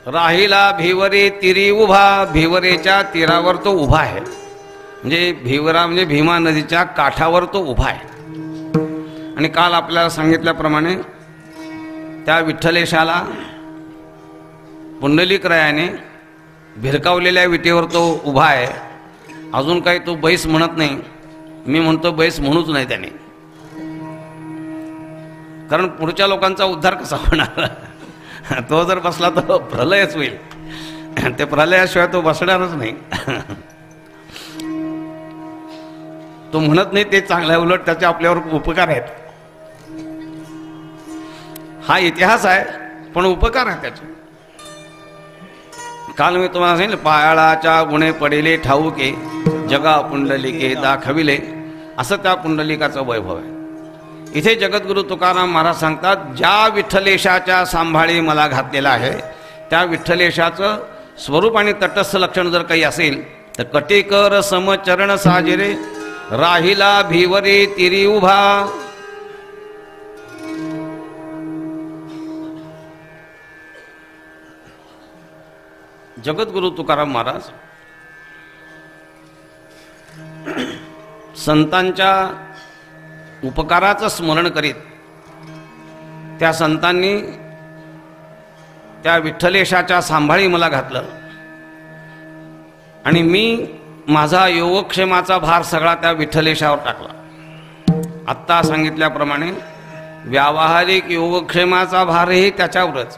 राहिला भिवरे तिरी उभा, भिवरेच्या तीरावर तो उभा आहे. म्हणजे भिवरा म्हणजे भीमा नदीच्या काठावर तो उभा आहे. आणि काल आपल्याला सांगितल्याप्रमाणे त्या विठ्ठलेशाला पुंडलिकरायाने भिरकावलेल्या विटेवर तो उभा आहे. अजून काही तो बैस म्हणत नाही. मी म्हणतो बैस म्हणूच नाही त्याने, कारण पुढच्या लोकांचा उद्धार कसा होणार? तो जर बसला तर प्रलयच होईल. ते प्रलयाशिवाय तो बसणारच नाही. तो म्हणत नाही ते चांगलं आहे, उलट त्याचे आपल्यावर उपकार आहेत. हा इतिहास आहे पण उपकार आहे त्याचे. काल मी तुम्हाला सांगितलं, पायाळाच्या गुणे पडेले ठाऊके, जगा पुंडलिके दाखविले, असं त्या पुंडलिकाचं वैभव आहे. इथे जगद्गुरु तुकाराम महाराज सांगतात, ज्या विठ्ठलेशाच्या सांभाळी मला घातलेला आहे त्या विठ्ठलेशाचं स्वरूप आणि तटस्थ लक्षण जर काही असेल तर कटिकर समचरण साजिरे, राहिला भिवरे तिरी उभा. जगद्गुरु तुकाराम महाराज संतांच्या उपकाराचं स्मरण करीत त्या संतांनी त्या विठ्ठलेशाच्या सांभाळी मला घातलं आणि मी माझा योगक्षेमाचा भार सगळा त्या विठ्ठलेशावर टाकला. आत्ता सांगितल्याप्रमाणे व्यावहारिक योगक्षेमाचा भारही त्याच्यावरच,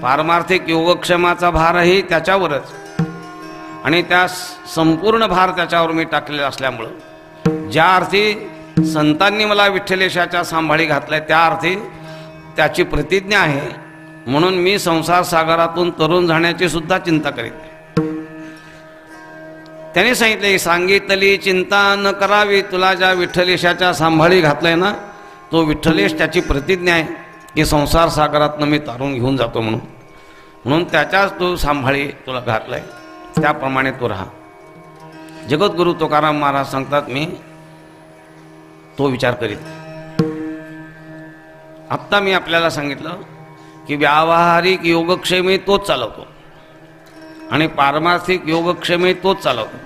पारमार्थिक योगक्षेमाचा भारही त्याच्यावरच, आणि त्या संपूर्ण भार त्याच्यावर मी टाकलेला असल्यामुळं ज्या अर्थी संतांनी मला विठ्ठलेशाच्या सांभाळी घातलाय त्या अर्थी त्याची प्रतिज्ञा आहे. म्हणून मी संसार सागरातून तरुण जाण्याची सुद्धा चिंता करीत नाही. त्याने सांगितले, सांगितली चिंता न करावी, तुला ज्या विठ्ठलेशाच्या सांभाळी घातलाय ना तो विठ्ठलेश त्याची प्रतिज्ञा आहे की संसार सागरातनं मी तारून घेऊन जातो म्हणून त्याच्याच तो सांभाळी तुला घातलाय, त्याप्रमाणे तो राहा. जगद्गुरु तुकाराम महाराज सांगतात, मी तो विचार करीत. आत्ता मी आपल्याला सांगितलं की व्यावहारिक योगक्षेमही तोच चालवतो आणि पारमार्थिक योगक्षेमही तोच चालवतो.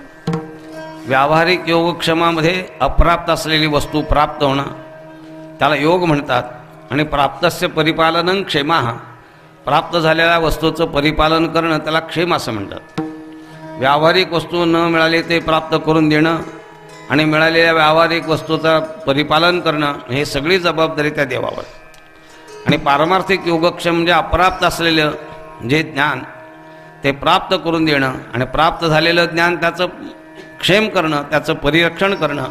व्यावहारिक योगक्षेमामध्ये अप्राप्त असलेली वस्तू प्राप्त होणं, त्याला योग म्हणतात. आणि प्राप्तस्य परिपालनं क्षेमा, प्राप्त झालेल्या वस्तूचं परिपालन करणं त्याला क्षेम असं म्हणतात. व्यावहारिक वस्तू न मिळाली ते प्राप्त करून देणं आणि मिळालेल्या व्यावहारिक वस्तूचं परिपालन करणं हे सगळी जबाबदारी त्या देवावर. आणि पारमार्थिक योगक्षेम म्हणजे अप्राप्त असलेलं जे ज्ञान ते प्राप्त करून देणं आणि प्राप्त झालेलं ज्ञान त्याचं क्षेम करणं, त्याचं परिरक्षण करणं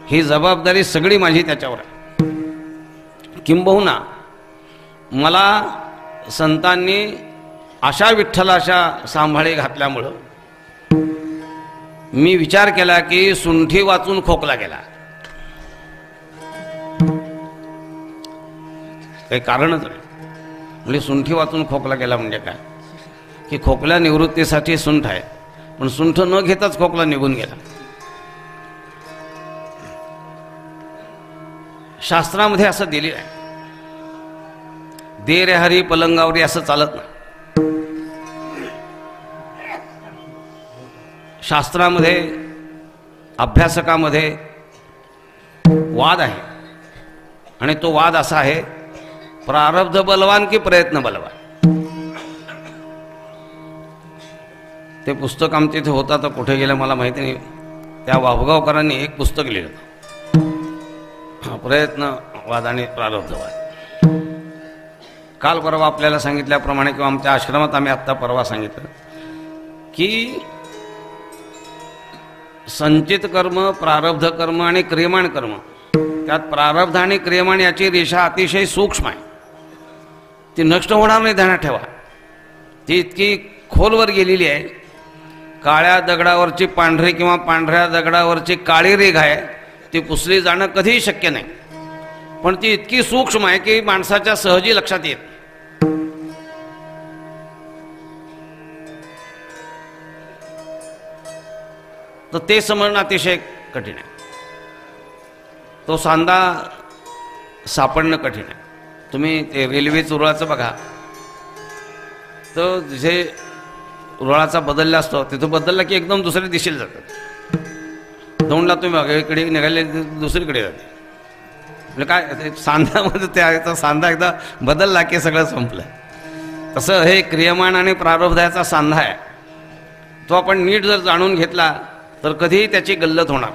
ही जबाबदारी सगळी माझी त्याच्यावर आहे. किंबहुना मला संतांनी अशा विठ्ठलाच्या सांभाळी घातल्यामुळं मी विचार केला की सुंठी वाचून खोकला गेला. काही कारणच नाही. म्हणजे सुंठी वाचून खोकला गेला म्हणजे काय की खोकल्या निवृत्तीसाठी सुंठ आहे, पण सुंठ न घेताच खोकला निघून गेला. शास्त्रामध्ये असं दिलेलं आहे, दे रे हरी पलंगावरी असं चालत नाही. शास्त्रामध्ये अभ्यासकामध्ये वाद आहे आणि तो वाद असा आहे, प्रारब्ध बलवान की प्रयत्न बलवान. ते पुस्तक आमच्या इथे होता तर कुठे गेलं मला माहिती नाही. त्या वाघगावकरांनी एक पुस्तक लिहिलं, प्रयत्नवाद आणि प्रारब्धवाद. काल परवा आपल्याला सांगितल्याप्रमाणे किंवा आमच्या आश्रमात आम्ही आत्ता परवा सांगितलं की संचित कर्म, प्रारब्ध कर्म आणि क्रियमाण कर्म, त्यात प्रारब्ध आणि क्रियमाण याची रेषा अतिशय सूक्ष्म आहे. ती नष्ट होणार नाही, ध्यानात ठेवा. ती इतकी खोलवर गेलेली आहे. काळ्या दगडावरची पांढरी किंवा पांढऱ्या दगडावरची काळी रेघ आहे, ती पुसली जाणं कधीही शक्य नाही. पण ती इतकी सूक्ष्म आहे की माणसाच्या सहजी लक्षात येत. तर ते समजणं अतिशय कठीण आहे. तो सांधा सापडणं कठीण आहे. तुम्ही ते रेल्वे रुळाचं बघा, तर जिथे रुळाचा बदलला असतो तिथं बदलला की एकदम दुसऱ्या दिशेला जातात. दोनला तुम्ही बघा, इकडे निघाले दुसरीकडे जाते. म्हणजे काय सांध्यामध्ये त्या सांधा एकदा बदलला की सगळं संपलं. तसं हे क्रियमाण आणि प्रारब्धाचा सांधा आहे. तो आपण नीट जर जाणून घेतला तर कधीही त्याची गल्लत होणार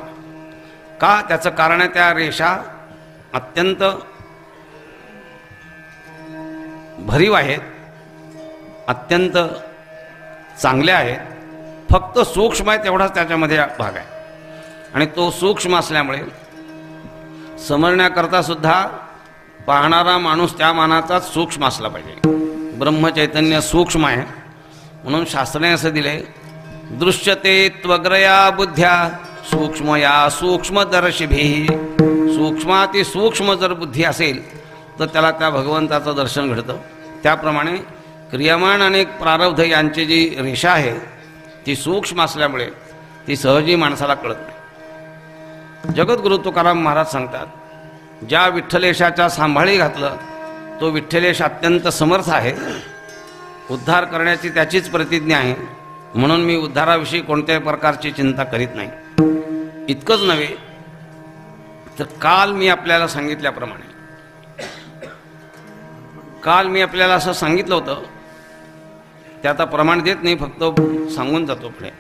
का. त्याचं कारण आहे त्या रेषा अत्यंत भरीव आहेत, अत्यंत चांगल्या आहेत. फक्त सूक्ष्म आहे तेवढाच त्याच्यामध्ये भाग आहे. आणि तो सूक्ष्म असल्यामुळे समजण्याकरता सुद्धा पाहणारा माणूस त्या मानाचाच सूक्ष्म असला पाहिजे. ब्रह्मचैतन्य सूक्ष्म आहे म्हणून शास्त्राने असं दिले, दृश्यते त्वग्रया बुद्ध्या सूक्ष्मया सूक्ष्मदर्शिभिः. सूक्ष्माती सूक्ष्म जर बुद्धी असेल तर त्याला त्या भगवंताचं दर्शन घडतं. त्याप्रमाणे क्रियमाण आणि प्रारब्ध यांची जी रेषा आहे ती सूक्ष्म असल्यामुळे ती सहजी माणसाला कळत नाही. जगद्गुरु तुकाराम महाराज सांगतात, ज्या विठ्ठलेशाच्या सांभाळी घातलं तो विठ्ठलेश अत्यंत समर्थ आहे. उद्धार करण्याची त्याचीच प्रतिज्ञा आहे. म्हणून मी उद्धाराविषयी कोणत्याही प्रकारची चिंता करीत नाही. इतकंच नव्हे तर काल मी आपल्याला असं सांगितलं होतं, ते आता प्रमाण देत नाही, फक्त सांगून जातो पुढे.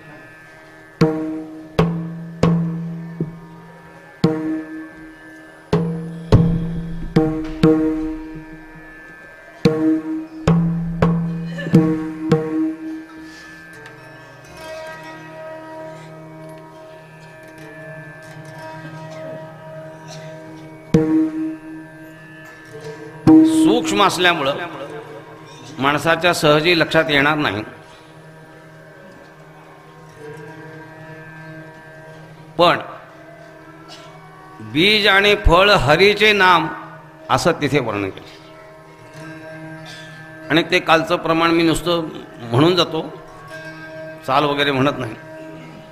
सूक्ष्म असल्यामुळं माणसाच्या सहजी लक्षात येणार नाही. पण बीज आणि फळ हरीचे नाम असं तिथे वर्णन केलं. आणि ते कालचं प्रमाण मी नुसतं म्हणून जातो, चाल वगैरे म्हणत नाही,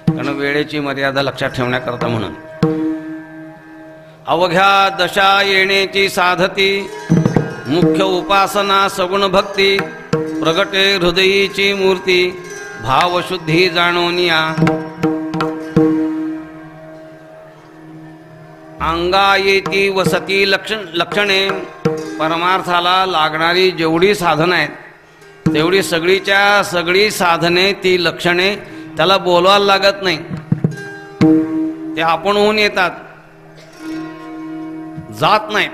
कारण वेळेची मर्यादा लक्षात ठेवण्याकरता. म्हणून अवघ्या दशा येण्याची साधती मुख्य उपासना सगुण भक्ती. प्रगटे हृदयीची मूर्ती भावशुद्धी जाणोनिया. अंगायेती वसती लक्षणे, परमार्थाला लागणारी जेवढी साधनं आहेत तेवढी सगळीच्या सगळी साधने, ती लक्षणे त्याला बोलवायला लागत नाही, ते आपण होऊन येतात, जात नाहीत.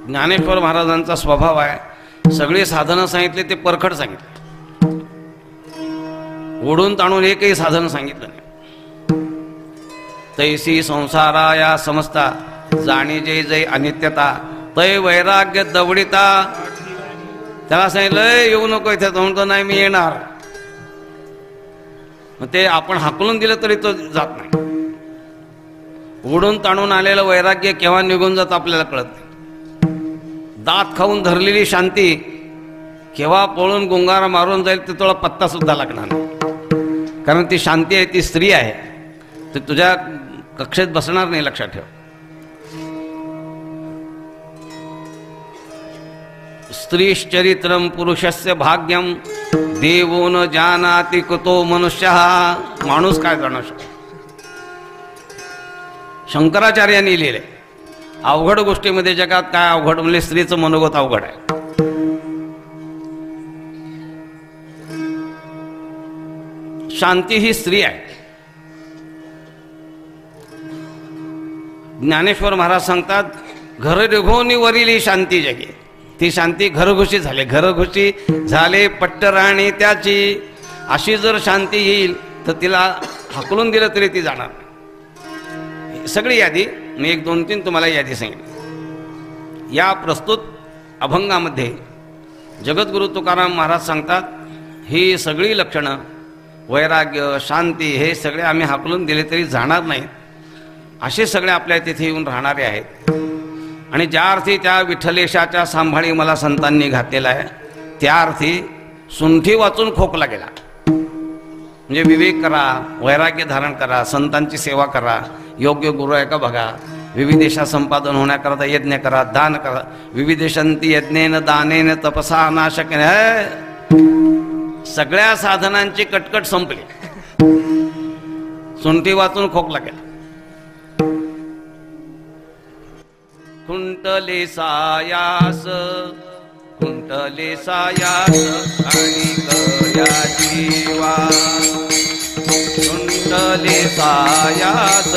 ज्ञानेश्वर महाराजांचा स्वभाव आहे, सगळी साधनं सांगितले ते परखड सांगितले, ओढून ताणून एकही साधन सांगितलं नाही. तैसी संसारा या समजता, जाणी जय जय अनित्यता, तै वैराग्य दवडिता. त्याला सांगितलं येऊ नको इथे, तो म्हणतो नाही मी येणार. मग ते आपण हाकलून दिलं तरी तो जात नाही. ओढून ताणून आलेलं वैराग्य केव्हा निघून जात आपल्याला कळत नाही. दात खाऊन धरलेली शांती केव्हा पळून गुंगारा मारून जाईल ते तुला पत्ता सुद्धा लागणार नाही, कारण ती शांती आहे, ती स्त्री आहे, ते तुझ्या कक्षेत बसणार नाही, लक्षात ठेव. स्त्रीश्चरित्रम पुरुषस्य भाग्यम, देवो न जानाति कुतो मनुष्य. माणूस काय जाणू शकतो. शंकराचार्यांनी लिहिले अवघड गोष्टीमध्ये जगात काय अवघड म्हणजे स्त्रीचं मनोगत अवघड आहे. शांती ही स्त्री आहे. ज्ञानेश्वर महाराज सांगतात घर निघोनी वरील शांती जगे. ती शांती घरघुशी झाले, घरघुशी झाले पट्ट राणी त्याची. अशी जर शांती येईल तर तिला हाकलून दिलं तरी ती जाणार नाही. सगळी यादी मी 1, 2, 3 तुम्हाला यादी सांगितली. या प्रस्तुत अभंगामध्ये जगद्गुरु तुकाराम महाराज सांगतात ही सगळी लक्षणं, वैराग्य, शांती, हे सगळे आम्ही हाकलून दिले तरी जाणार नाहीत. असे सगळे आपल्या तिथे येऊन राहणारे आहेत. आणि ज्या अर्थी त्या विठ्ठलेशाच्या सांभाळी मला संतांनी घातलेला आहे, त्या अर्थी सुंठी वाचून खोकला गेला. म्हणजे विवेक करा, वैराग्य धारण करा, संतांची सेवा करा, योग्य गुरु आहे का बघा, विविधेशा संपादन होण्याकरता यज्ञ करा, दान करा. विविधेशंती यज्ञेन दानेन तपसा नाशक. सगळ्या साधनांची कटकट संपली. सुंठी वाचून खोकला गेला. कुंटले सायास, कुंटले सायास आणि कया जीवा. कुंटले सायास,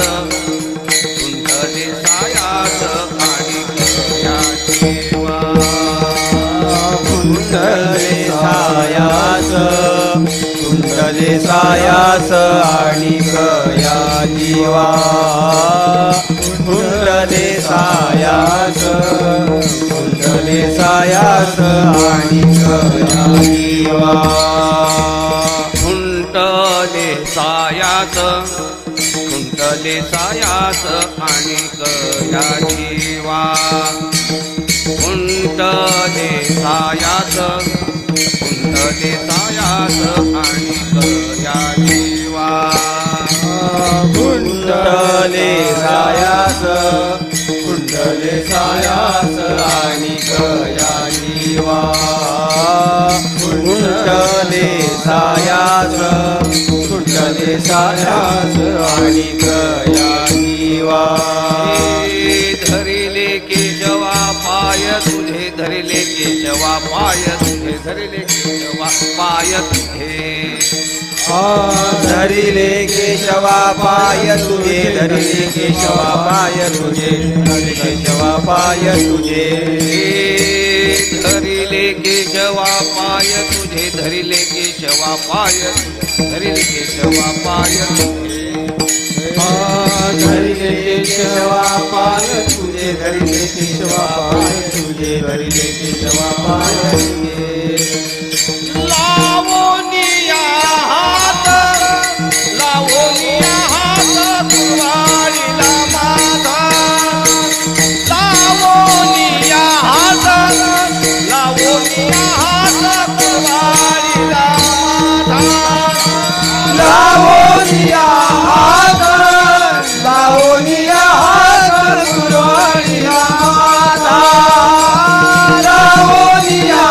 कुंटले सायास आणि कया जीवा. कुंटले सायास, कुंटले सायास आणि कया जीवा. कुंडले सायास, कुंडले सायास आणि कया जीवा. कुंटले सायास, कुंटले सायास आणि कया जीवा. कुंटले सायास, कुंटले सायास आणि कया जीवा. कुंडले सायास, कुंडले सायास आणि कया जीवा. कुंडले सायास, कुंडले सायास आणि कया जीवा. धरिले केशवा पाय तुझे, धरिले केशवा पाय तुझे, धरिले केशवा पाय तुझे. धरिले केशवा पाय तुझे, धरिले केशवा पाय तुझे, धरिले केशवा पाय तुझे. धरिले केशवा पाय तुझे, धरिले केशवा पाय तुझे, धरिले केशवा पाय तुझे. धरिले केशवा पाय तुझे, धरिले केशवा पाय तुझे, धरिले केशवा पाय तुझे. लावोनिया हात, लावोनिया हात कुरवाडीला माझा. लावोनिया हात, लावोनिया हात कुरवाडीला माझा. लावोनिया हात, लावोनिया हात कुरवाडीला माझा. लावोनिया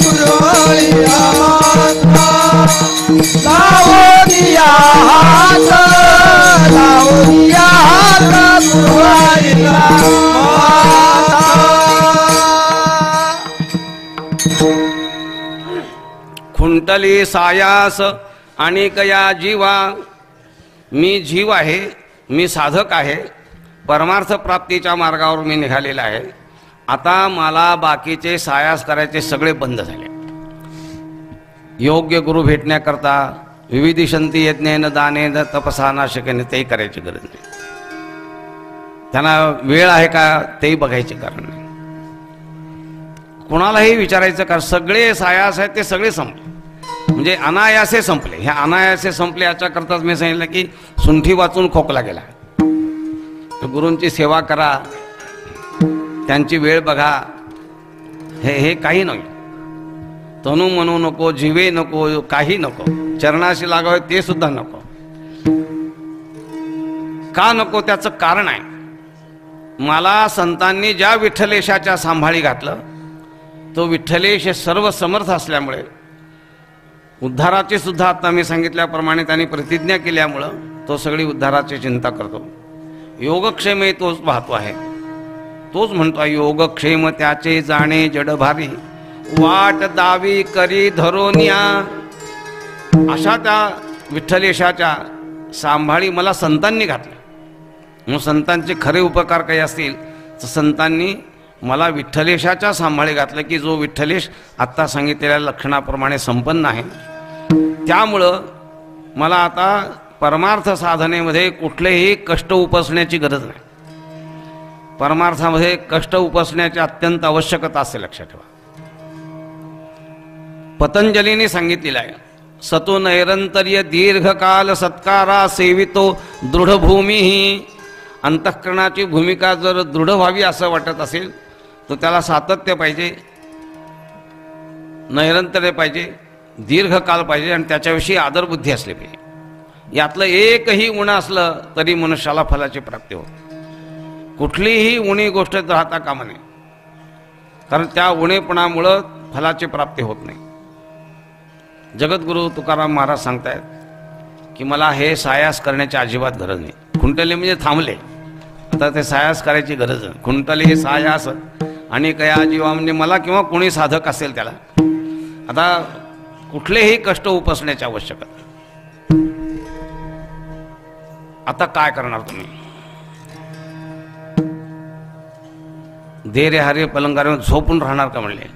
गुरुवाळीला माता लावूनिया हात लावूनिया हात गुरुवाळीला माता. खुंटली सायास आणि कया जीवा. मी जीव आहे, मी साधक आहे, परमार्थ प्राप्तीच्या मार्गावर मी निघालेला आहे. आता मला बाकीचे सायास करायचे सगळे बंद झाले. योग्य गुरु भेटण्याकरता विविधिशंती यज्ञेन दानेन तपसा नाशकेने तेही करायची गरज नाही. त्यांना वेळ आहे का तेही बघायचे कारण नाही. कोणालाही विचारायचं का सगळे सायास आहेत ते सगळे संपले म्हणजे अनायासे संपले. ह्या अनायासे संपले याच्याकरताच मी सांगितलं की सुंठी वाचून खोकला गेला. गुरूंची सेवा करा, त्यांची वेळ बघा, हे काही नाही. तनू म्हणू नको, जीवे नको, काही नको, चरणाशी लागावे ते सुद्धा नको. का नको त्याचं कारण आहे. मला संतांनी ज्या विठ्ठलेशाच्या सांभाळी घातलं तो विठ्ठलेश सर्व समर्थ असल्यामुळे उद्धाराची सुद्धा आता मी सांगितल्याप्रमाणे त्यांनी प्रतिज्ञा केल्यामुळं तो सगळी उद्धाराची चिंता करतो. योगक्षेमही तोच पाहतो आहे. तोच म्हणतो योगक्षेम त्याचे जाणे जडभारी वाट दावी करी धरोनिया. अशा त्या विठ्ठलेशाच्या सांभाळी मला संतांनी घातल्या. मग संतांचे खरे उपकार काही असतील तर संतांनी मला विठ्ठलेशाच्या सांभाळी घातलं की जो विठ्ठलेश आत्ता सांगितलेल्या लक्षणाप्रमाणे संपन्न आहे. त्यामुळं मला आता परमार्थ साधनेमध्ये कुठलेही कष्ट उपसण्याची गरज नाही. परमार्थामध्ये कष्ट उपसण्याची अत्यंत आवश्यकता असते, लक्षात ठेवा. पतंजलीने सांगितलेलं आहे सतो नैरंतर्य दीर्घकाल सत्कारा सेवितो दृढभूमी. अंतःकरणाची भूमिका जर दृढ व्हावी असं वाटत असेल तर त्याला सातत्य पाहिजे, नैरंतर्य पाहिजे, दीर्घकाल पाहिजे आणि त्याच्याविषयी आदरबुद्धी असली पाहिजे. यातलं एकही उणं असलं तरी मनुष्याला फलाची प्राप्ती होते. कुठलीही उणी गोष्ट राहता कामा नये, कारण त्या उणेपणामुळं फलाची प्राप्ती होत नाही. जगद्गुरु तुकाराम महाराज सांगतायत की मला हे सायास करण्याची अजिबात गरज नाही. खुंटले म्हणजे थांबले, आता ते सायास करायची गरज नाही. खुंटले हे सायास आणि कया जीवा म्हणजे मला किंवा कोणी साधक असेल त्याला आता कुठलेही कष्ट उपसण्याची आवश्यकता. आता काय करणार तुम्ही. दे रे हरे पलंगावर झोपून राहणार का म्हणले.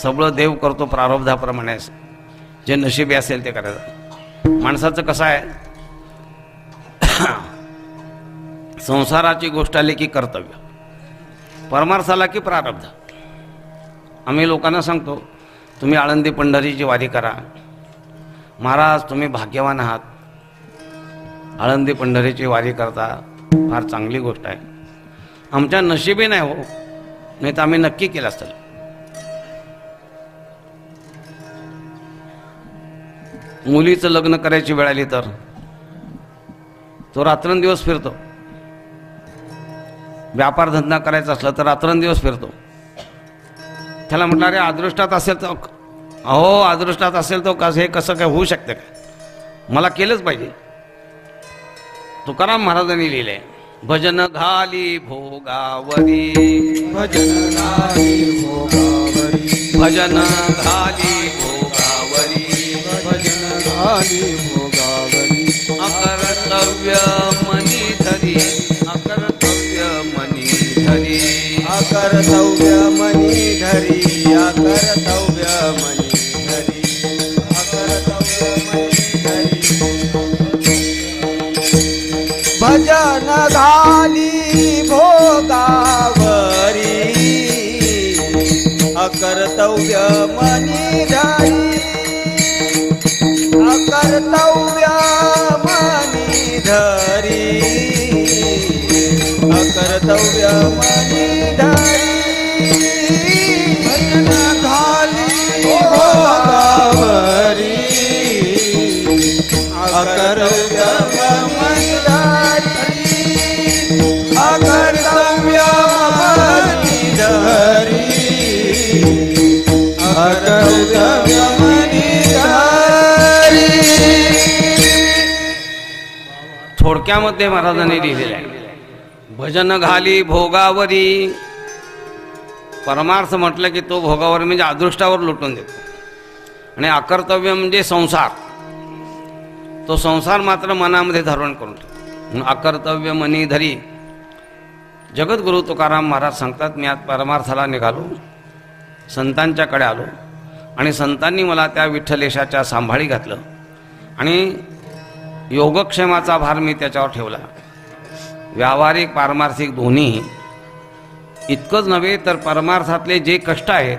सगळं देव करतो प्रारब्धाप्रमाणे, जे नशिबी असेल ते करायचं. माणसाचं कसं आहे, संसाराची गोष्ट आली की कर्तव्य, परमार्थाला की प्रारब्ध. आम्ही लोकांना सांगतो तुम्ही आळंदी पंढरीची वारी करा. महाराज तुम्ही भाग्यवान आहात, आळंदी पंढरीची वारी करता, फार चांगली गोष्ट आहे. आमच्या नशिबी नाही हो, नाही तर आम्ही नक्की केलं असतं. मुलीचं लग्न करायची वेळ आली तर तो रात्रंदिवस फिरतो. व्यापार धंदा करायचा असला तर रात्रंदिवस फिरतो. त्याला म्हटलं अरे अदृष्टात असेल तर, अहो अदृष्टात असेल तर कसं हे कसं काय होऊ शकतं का, मला केलंच पाहिजे. तुकाराम महाराजांनी लिहिलंय भजन घाली भोगावरी, भजन घाली भोगावरी, भजन घाली भोगावरी, भजन घाली भोगावरी. अकर्तव्य मनी धरी, अकर्तव्य मनी धरी, अकर्तव्य मनी धरी, अकर्तव्य मनी धरी, अकर्तव्य मनी धरी. भजन घाली भोगावरी, अकर्तव्य मनी धरी, अकर्तव्य मनी धरी, अकर्तव्य मनी धरी. भजन घाली भोगावरी, अकर्तव्य मनी धरी, अकर्तव्य ठोक्यामध्ये महाराजांनी लिहिलेलं आहे, भजन घाली भोगावरी. परमार्थ म्हटलं की तो भोगावर म्हणजे अदृष्टावर लुटून देतो. आणि अकर्तव्य म्हणजे संसार, तो संसार मात्र मनामध्ये धारण करून ठेवतो. अकर्तव्य मनी धरी. जगद्गुरु तुकाराम महाराज सांगतात, मी आज परमार्थाला निघालो, संतांच्याकडे आलो आणि संतांनी मला त्या विठ्ठलेशाच्या सांभाळी घातलं आणि योगक्षेमाचा भार मी त्याच्यावर ठेवला. व्यावहारिक पारमार्थिक दोन्ही. इतकंच नव्हे तर परमार्थातले जे कष्ट आहेत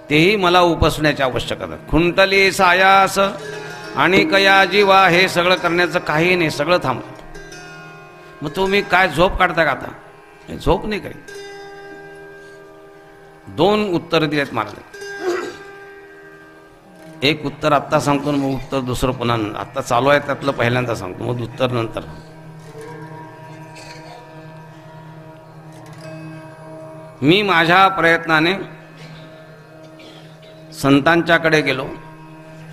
तेही मला उपसण्याची आवश्यकता. खुंटली सायास आणि कया जीवा, हे सगळं करण्याचं काही नाही, सगळं थांबलं. मग तुम्ही काय झोप काढता का आता? झोप नाही काही. दोन उत्तर दिलेत महाराज. एक उत्तर आत्ता सांगतो, मग उत्तर दुसरं पुन्हा आत्ता चालू आहे त्यातलं पहिल्यांदा सांगतो, मग उत्तर नंतर. मी माझ्या प्रयत्नाने संतांच्याकडे गेलो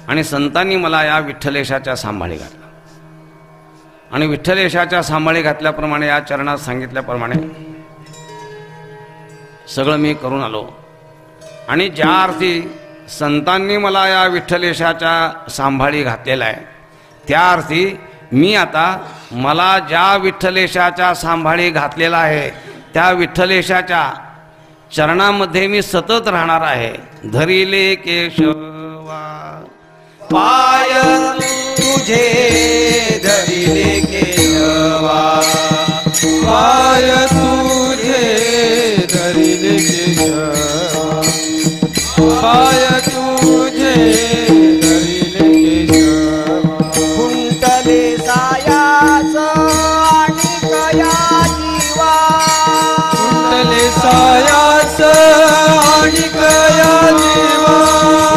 आणि संतांनी मला या विठ्ठलेशाच्या सांभाळी घातला. आणि विठ्ठलेशाच्या सांभाळी घातल्याप्रमाणे, या चरणात सांगितल्याप्रमाणे सगळं मी करून आलो. आणि ज्या अर्थी संतांनी मला या विठ्ठलेशाच्या सांभाळी घातलेला आहे, त्या अर्थी मी आता मला ज्या विठ्ठलेशाच्या सांभाळी घातलेला आहे त्या विठ्ठलेशाच्या चरणामध्ये मी सतत राहणार आहे. धरिले केशवा पाय तुझे धरिले केशवा, पाय तुझे धरिले केशवा, पाय तुझे धरिले केशवा. कुंटले सायास आणि कया जीवा, कुंटले सायास आणि कया जीवा,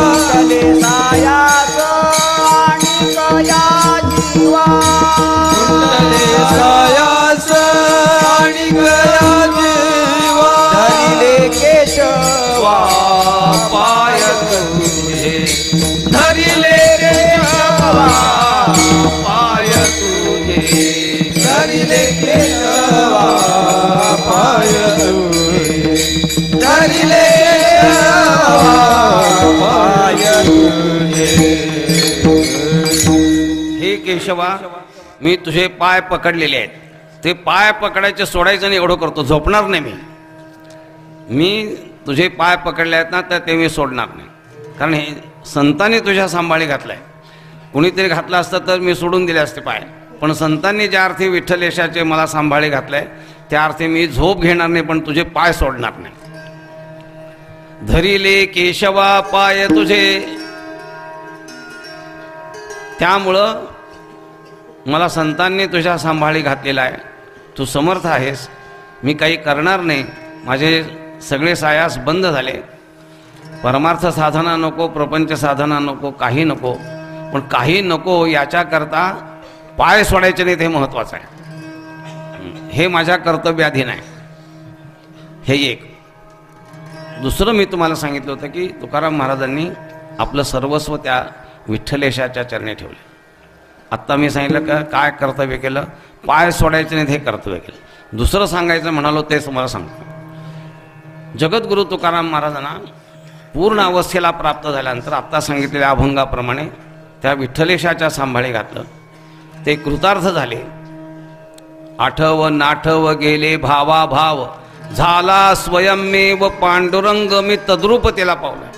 कुंटले सायास आणि कया जीवा, कुंटले सायास आणि कया जीवा. धरिले केशवा पाय तुझे धरिले केशवा, पाय तुझे धरिले केशवा पाय तुझे धरिले केशवा पाय तुझे. हे केशवा, मी तुझे पाय पकडलेले आहेत. ते पाय पकडायचे सोडायचं नाही एवढं करतो, झोपणार नाही मी तुझे पाय पकडले आहेत ना, तर ते मी सोडणार नाही. कारण हे संतांनी तुझ्या सांभाळी घातलाय. कुणीतरी घातलं असतं तर मी सोडून दिले असते पाय, पण संतांनी ज्या अर्थी विठ्ठलेशाचे मला सांभाळी घातलाय त्या अर्थी मी झोप घेणार नाही, पण तुझे पाय सोडणार नाही. धरिले केशवा पाय तुझे. त्यामुळं मला संतांनी तुझ्या सांभाळी घातलेला आहे. तू समर्थ आहेस, मी काही करणार नाही. माझे सगळे सायास बंद झाले. परमार्थ साधना नको, प्रपंच साधना नको, काही नको. पण काही नको याच्याकरता पाय सोडायचे नाहीत, हे महत्त्वाचं आहे. हे माझ्या कर्तव्याधीन आहे. हे एक. दुसरं मी तुम्हाला सांगितलं होतं की तुकाराम महाराजांनी आपलं सर्वस्व त्या विठ्ठलेशाच्या चरणी ठेवले. आत्ता मी सांगितलं का काय कर्तव्य केलं? पाय सोडायचे नाहीत, हे कर्तव्य केलं. दुसरं सांगायचं म्हणालो तेच तुम्हाला सांगतो. जगद्गुरु तुकाराम महाराजांना पूर्ण अवस्थेला प्राप्त झाल्यानंतर आत्ता सांगितलेल्या अभंगाप्रमाणे त्या विठ्ठलेशाच्या सांभाळी घातलं. ते कृतार्थ झाले. आठव नाठव गेले भावा भाव, झाला स्वयंमेव पांडुरंग, मी तद्रूप त्याला पावला.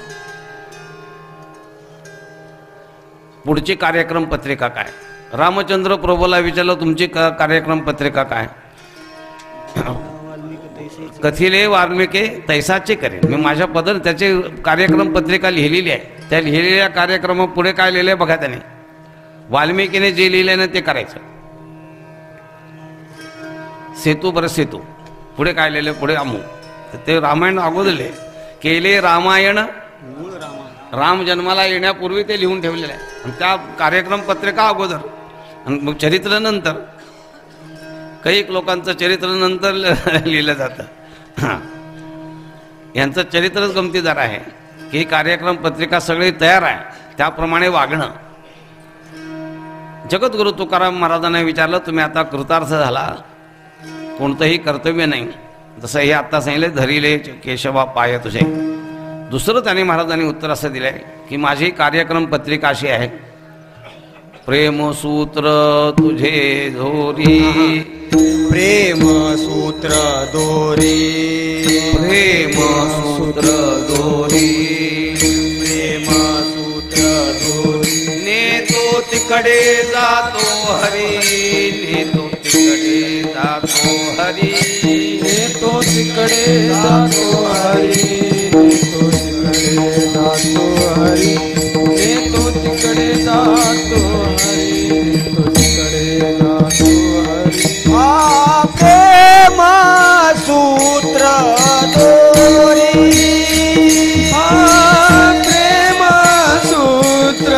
पुढची कार्यक्रम पत्रिका काय? रामचंद्र प्रभूला विचारलं तुमची कार्यक्रम पत्रिका काय? कथिले वाल्मिके तैसाचे करेन. मी माझ्या पद्धत त्याची कार्यक्रम पत्रिका लिहिलेली आहे. त्या लिहिलेल्या कार्यक्रम पुढे काय लिहिले बघा त्याने. वाल्मिकीने जे लिहिले ना ते करायचं. सेतू बरं सेतू, पुढे काय लिहिले पुढे अमुक. ते रामायण अगोदरले केले रामायण, राम जन्माला येण्यापूर्वी ते लिहून ठेवलेलं आहे. आणि त्या कार्यक्रम पत्रिका अगोदर आणि मग चरित्र नंतर. काही लोकांचं चरित्र नंतर लिहिलं जातं. यांचं चरित्रच गमतीदार आहे की कार्यक्रम पत्रिका सगळी तयार आहे त्याप्रमाणे वागणं. जगद्गुरु तुकाराम महाराजांना विचारलं, तुम्ही आता कृतार्थ झाला, कोणतंही कर्तव्य नाही, जसं हे आत्ता सांगितलं, धरिले केशवा पाय तुझे. दुसरं त्याने महाराजांनी उत्तर असं दिलंय की माझी कार्यक्रम पत्रिका अशी आहे, प्रेमसूत्र तुझे दोरी, प्रेमसूत्र दोरी, प्रेमसूत्र दोरी, प्रेमसूत्र दोरी. नेतो तिकडे जातो हरी, नेतो तिकडे जातो हरी, नेतो तिकडे जातो हरी, नेतो तिकडे जातो हरी, नेतो तिकडे जातो हरी, नेतो तिकडे जातो हरी. प्रेमसूत्र दोरी, प्रेमसूत्र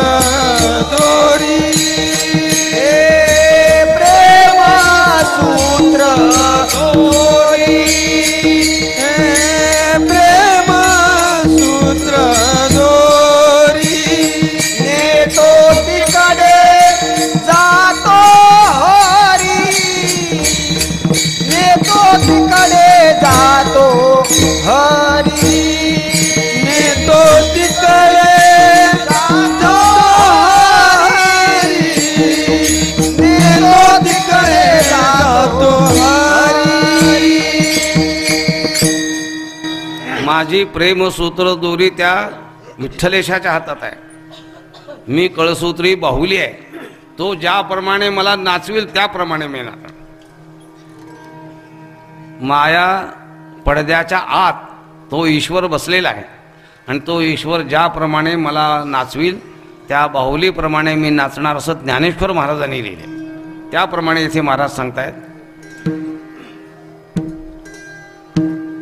दोरी, प्रेमसूत्र दोरी, प्रेमसूत्र दोरी. नेतो तिकडे जातो हरी, नेतो तिकडे जातो हरी, नेतो तिकडे जातो हरी, नेतो तिकडे जातो हरी. माझी प्रेमसूत्र दोरी त्या विठ्ठलेशाच्या हातात आहे. मी कळसूत्री बाहुली आहे, तो ज्याप्रमाणे मला नाचवेल त्याप्रमाणे मी नाचणार. माया पडद्याच्या आत तो ईश्वर बसलेला आहे आणि तो ईश्वर ज्याप्रमाणे मला नाचविल त्या बाहुलीप्रमाणे मी नाचणार, असं ज्ञानेश्वर महाराजांनी लिहिले. त्याप्रमाणे इथे महाराज सांगतायत.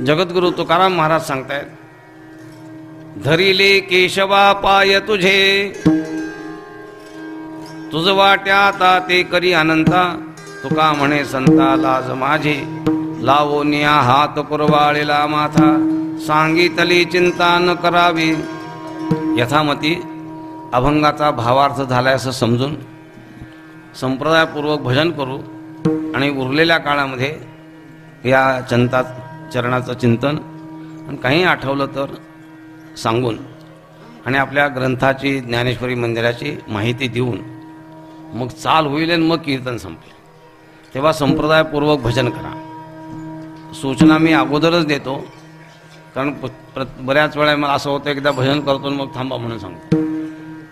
जगद्गुरु तुकाराम महाराज सांगतायत, धरिले केशवा पाय तुझे, तुझ वाट्याता ते करी अनंता, तुका म्हणे संता लाज माझी, लावोनिया हात कुरवाळीला माथा, सांगितली चिंता न करावी. यथामती अभंगाचा भावार्थ झालाय असं समजून संप्रदायपूर्वक भजन करू आणि उरलेल्या काळामध्ये या चरणाचं चिंतन आणि काही आठवलं तर सांगून आणि आपल्या ग्रंथाची ज्ञानेश्वरी मंदिराची माहिती देऊन मग चाल होईल आणि मग कीर्तन संपेल. तेव्हा संप्रदायपूर्वक भजन करा. सूचना मी अगोदरच देतो, कारण बऱ्याच वेळा मला असं होतं एकदा भजन करतो मग थांबा म्हणून सांगतो.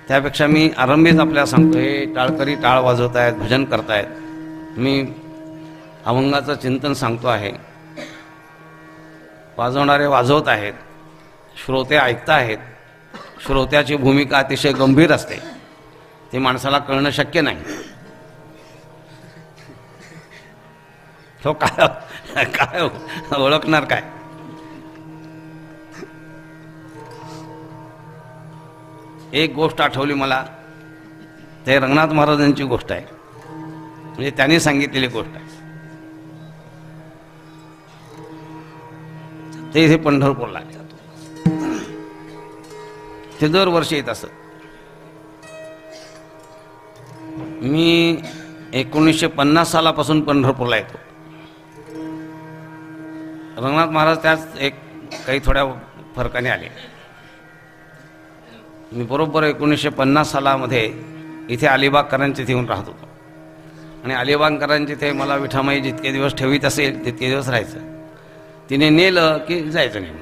त्यापेक्षा मी आरंभीच आपल्याला सांगतो, हे टाळकरी टाळ वाजवत आहेत, भजन करतायत, मी अभंगाचं चिंतन सांगतो आहे, वाजवणारे वाजवत आहेत, श्रोते ऐकता आहेत. श्रोत्याची भूमिका अतिशय गंभीर असते, ते माणसाला कळणं शक्य नाही. तो काय काय ओळखणार काय. एक गोष्ट आठवली मला, ते रंगनाथ महाराजांची गोष्ट आहे, म्हणजे त्यांनी सांगितलेली गोष्ट आहे. ते इथे पंढरपूरला जातो, ते दरवर्षी येत असत. मी 1950 सालापासून पंढरपूरला येतो. रंगनाथ महाराज त्याच काही थोड्या फरकाने आले. मी बरोबर 1950 सालामध्ये इथे अलिबागकरांच्या इथे येऊन राहत होतो आणि अलिबागकरांच्या इथे मला विठामाई जितके दिवस ठेवीत असेल तितके दिवस राहायचं. तिने नेलं की जायचं नाही,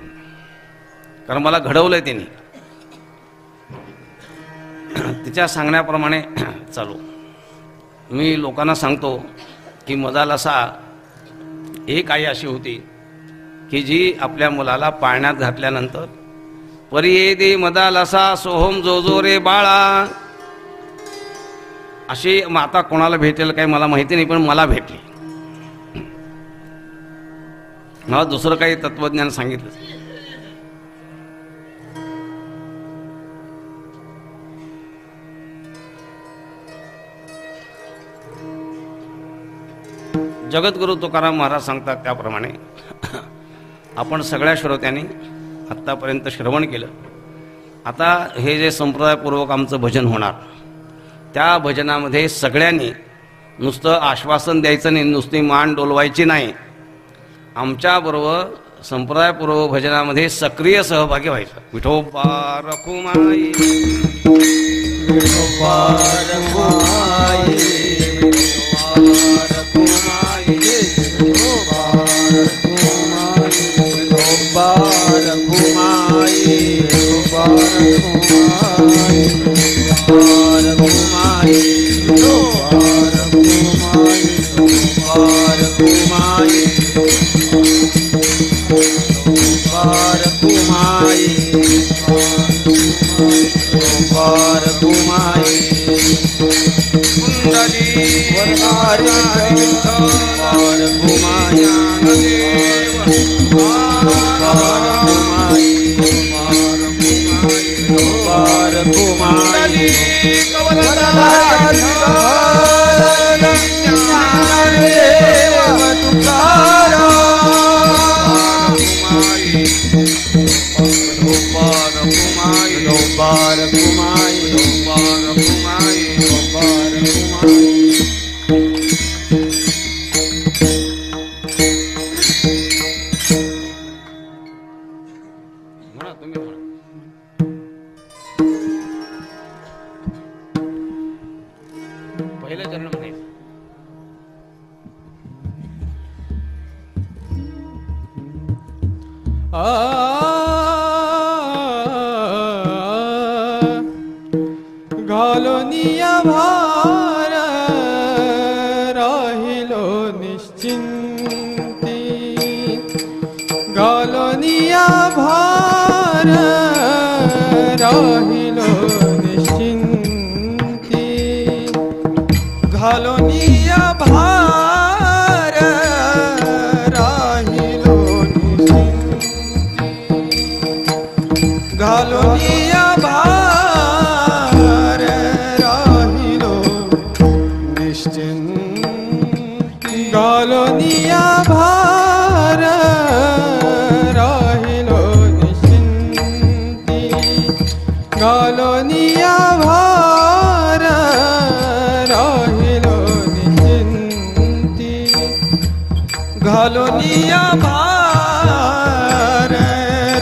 कारण मला घडवलंय तिने. तिच्या सांगण्याप्रमाणे चालू मी लोकांना सांगतो की मदालसा एक आई अशी होती की जी आपल्या मुलाला पाळण्यात घातल्यानंतर परी दे मदालसा सोहम जो जो रे बाळा, अशी माता कोणाला भेटेल काही मला माहिती नाही, पण मला भेटली. मला दुसरं काही तत्वज्ञान सांगितलं. जगद्गुरु तुकाराम महाराज सांगतात त्याप्रमाणे आपण सगळ्या श्रोत्यांनी आत्तापर्यंत श्रवण केलं. आता हे जे संप्रदायपूर्वक आमचं भजन होणार त्या भजनामध्ये सगळ्यांनी नुसतं आश्वासन द्यायचं नाही, नुसती मान डोलवायची नाही, आमच्याबरोबर संप्रदायपूर्व भजनामध्ये सक्रिय सहभागी व्हायचं. विठोबा रखुमाई विठोबा रखुमाई रखुमाई विठोबा रखुमाई विठोबा रखुमाई विठोबा रखुमाई विठोबा रखुमाई विठोबा रखुमाई रखुमाई रखुमाई कुंडली वरदारी रखुमाई रखुमाई पहिलं चरण म्हणायचं. घालोनिया भार राहिलो निश्चिंती, घालोनिया भार राहिलो निश्चिंती, घालोनिया भार राहिलो निश्चिंती, घालोनिया भार राहिलो निश्चिंती, घालोनिया भार राहिलो निश्चिंती, घालोनिया भार राहिलो निश्चिंती, घालोनिया भार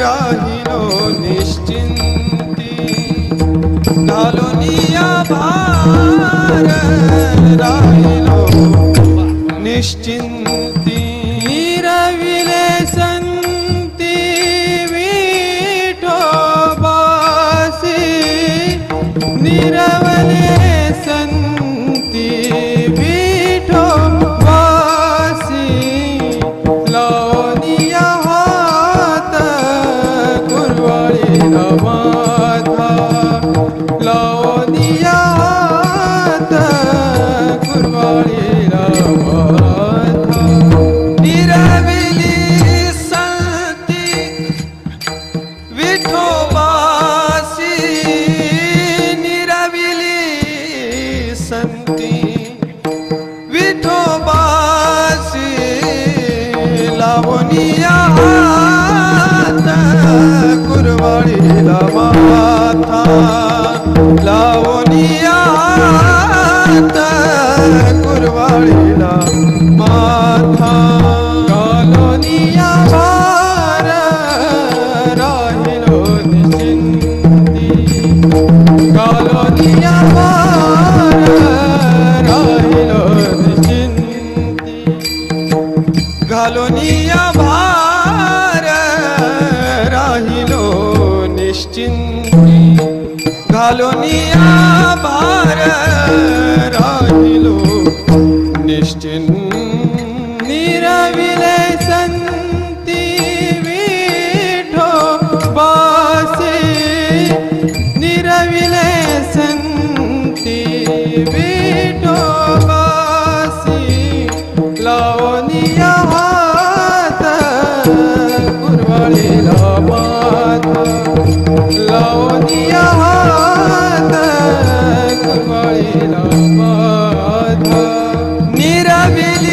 राहिलो निश्चिंती, घालोनिया भार राहिलो निश्चिंती, निरविले संती विठोबासी, निरवले संती विठोबासी, लावनिया हात कुरवाळीला माथा, लावनिया हात कुरवाळीला माथा, निरविली संती विठोबासी, निरविली संती विठोबासी, लावनिया हात कुरवाळीला माथा, लावनिया हात कुरवाळीला माथा, घालोनिया भार राहिलो निश्चिंती, घालोनिया भार राहिलो निश्चिंती, घालोनिया भार राहिलो निश्चिंती, घालोनिया भार राहिलो निश्चिंती, निरविले संती विठोबासी, निरविले संती विठोबासी, लावनिया हात कुरवाळीला माथा, लावनिया हात कुरवाळीला माथा, निरविले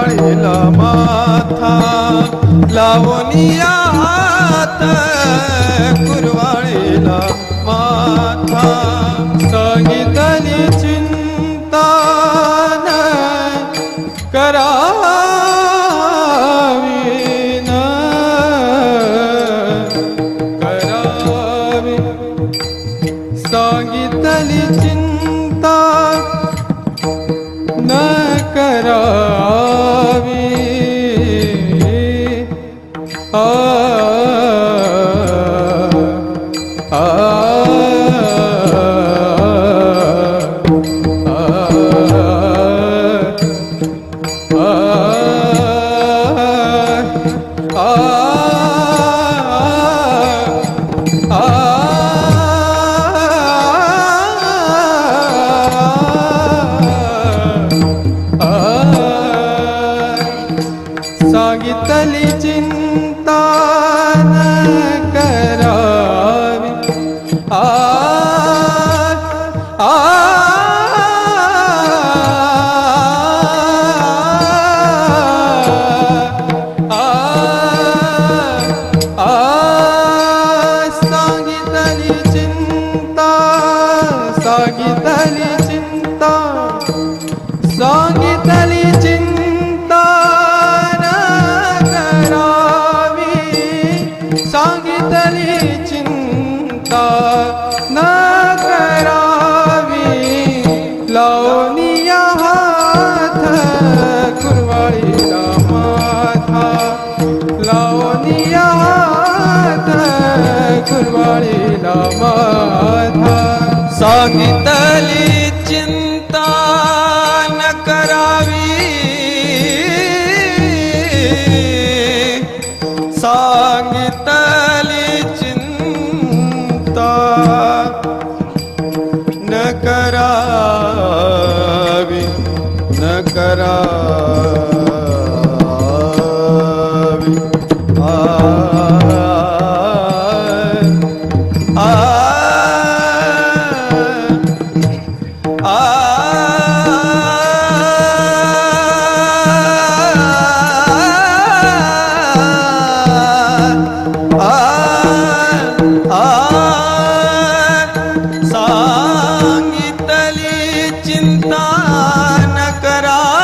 कुरवाळीला माथा लावूनिया हात कुरवाळीला माथा सांगितली चिंता न करावी न करावी सांगितली चिंता न करावी सांगितली चिंता न करावी सांगितली चिंता सांगितली चिंता सांगितली चिंता सांगितली चिंता न करावी लावूनिया हात कुरवाळीला माथा लावूनिया हात कुरवाळीला माथा सांगितली चिंता न करावी सांगितली चिंता न करावी न करावी सांगितली चिंता न करावी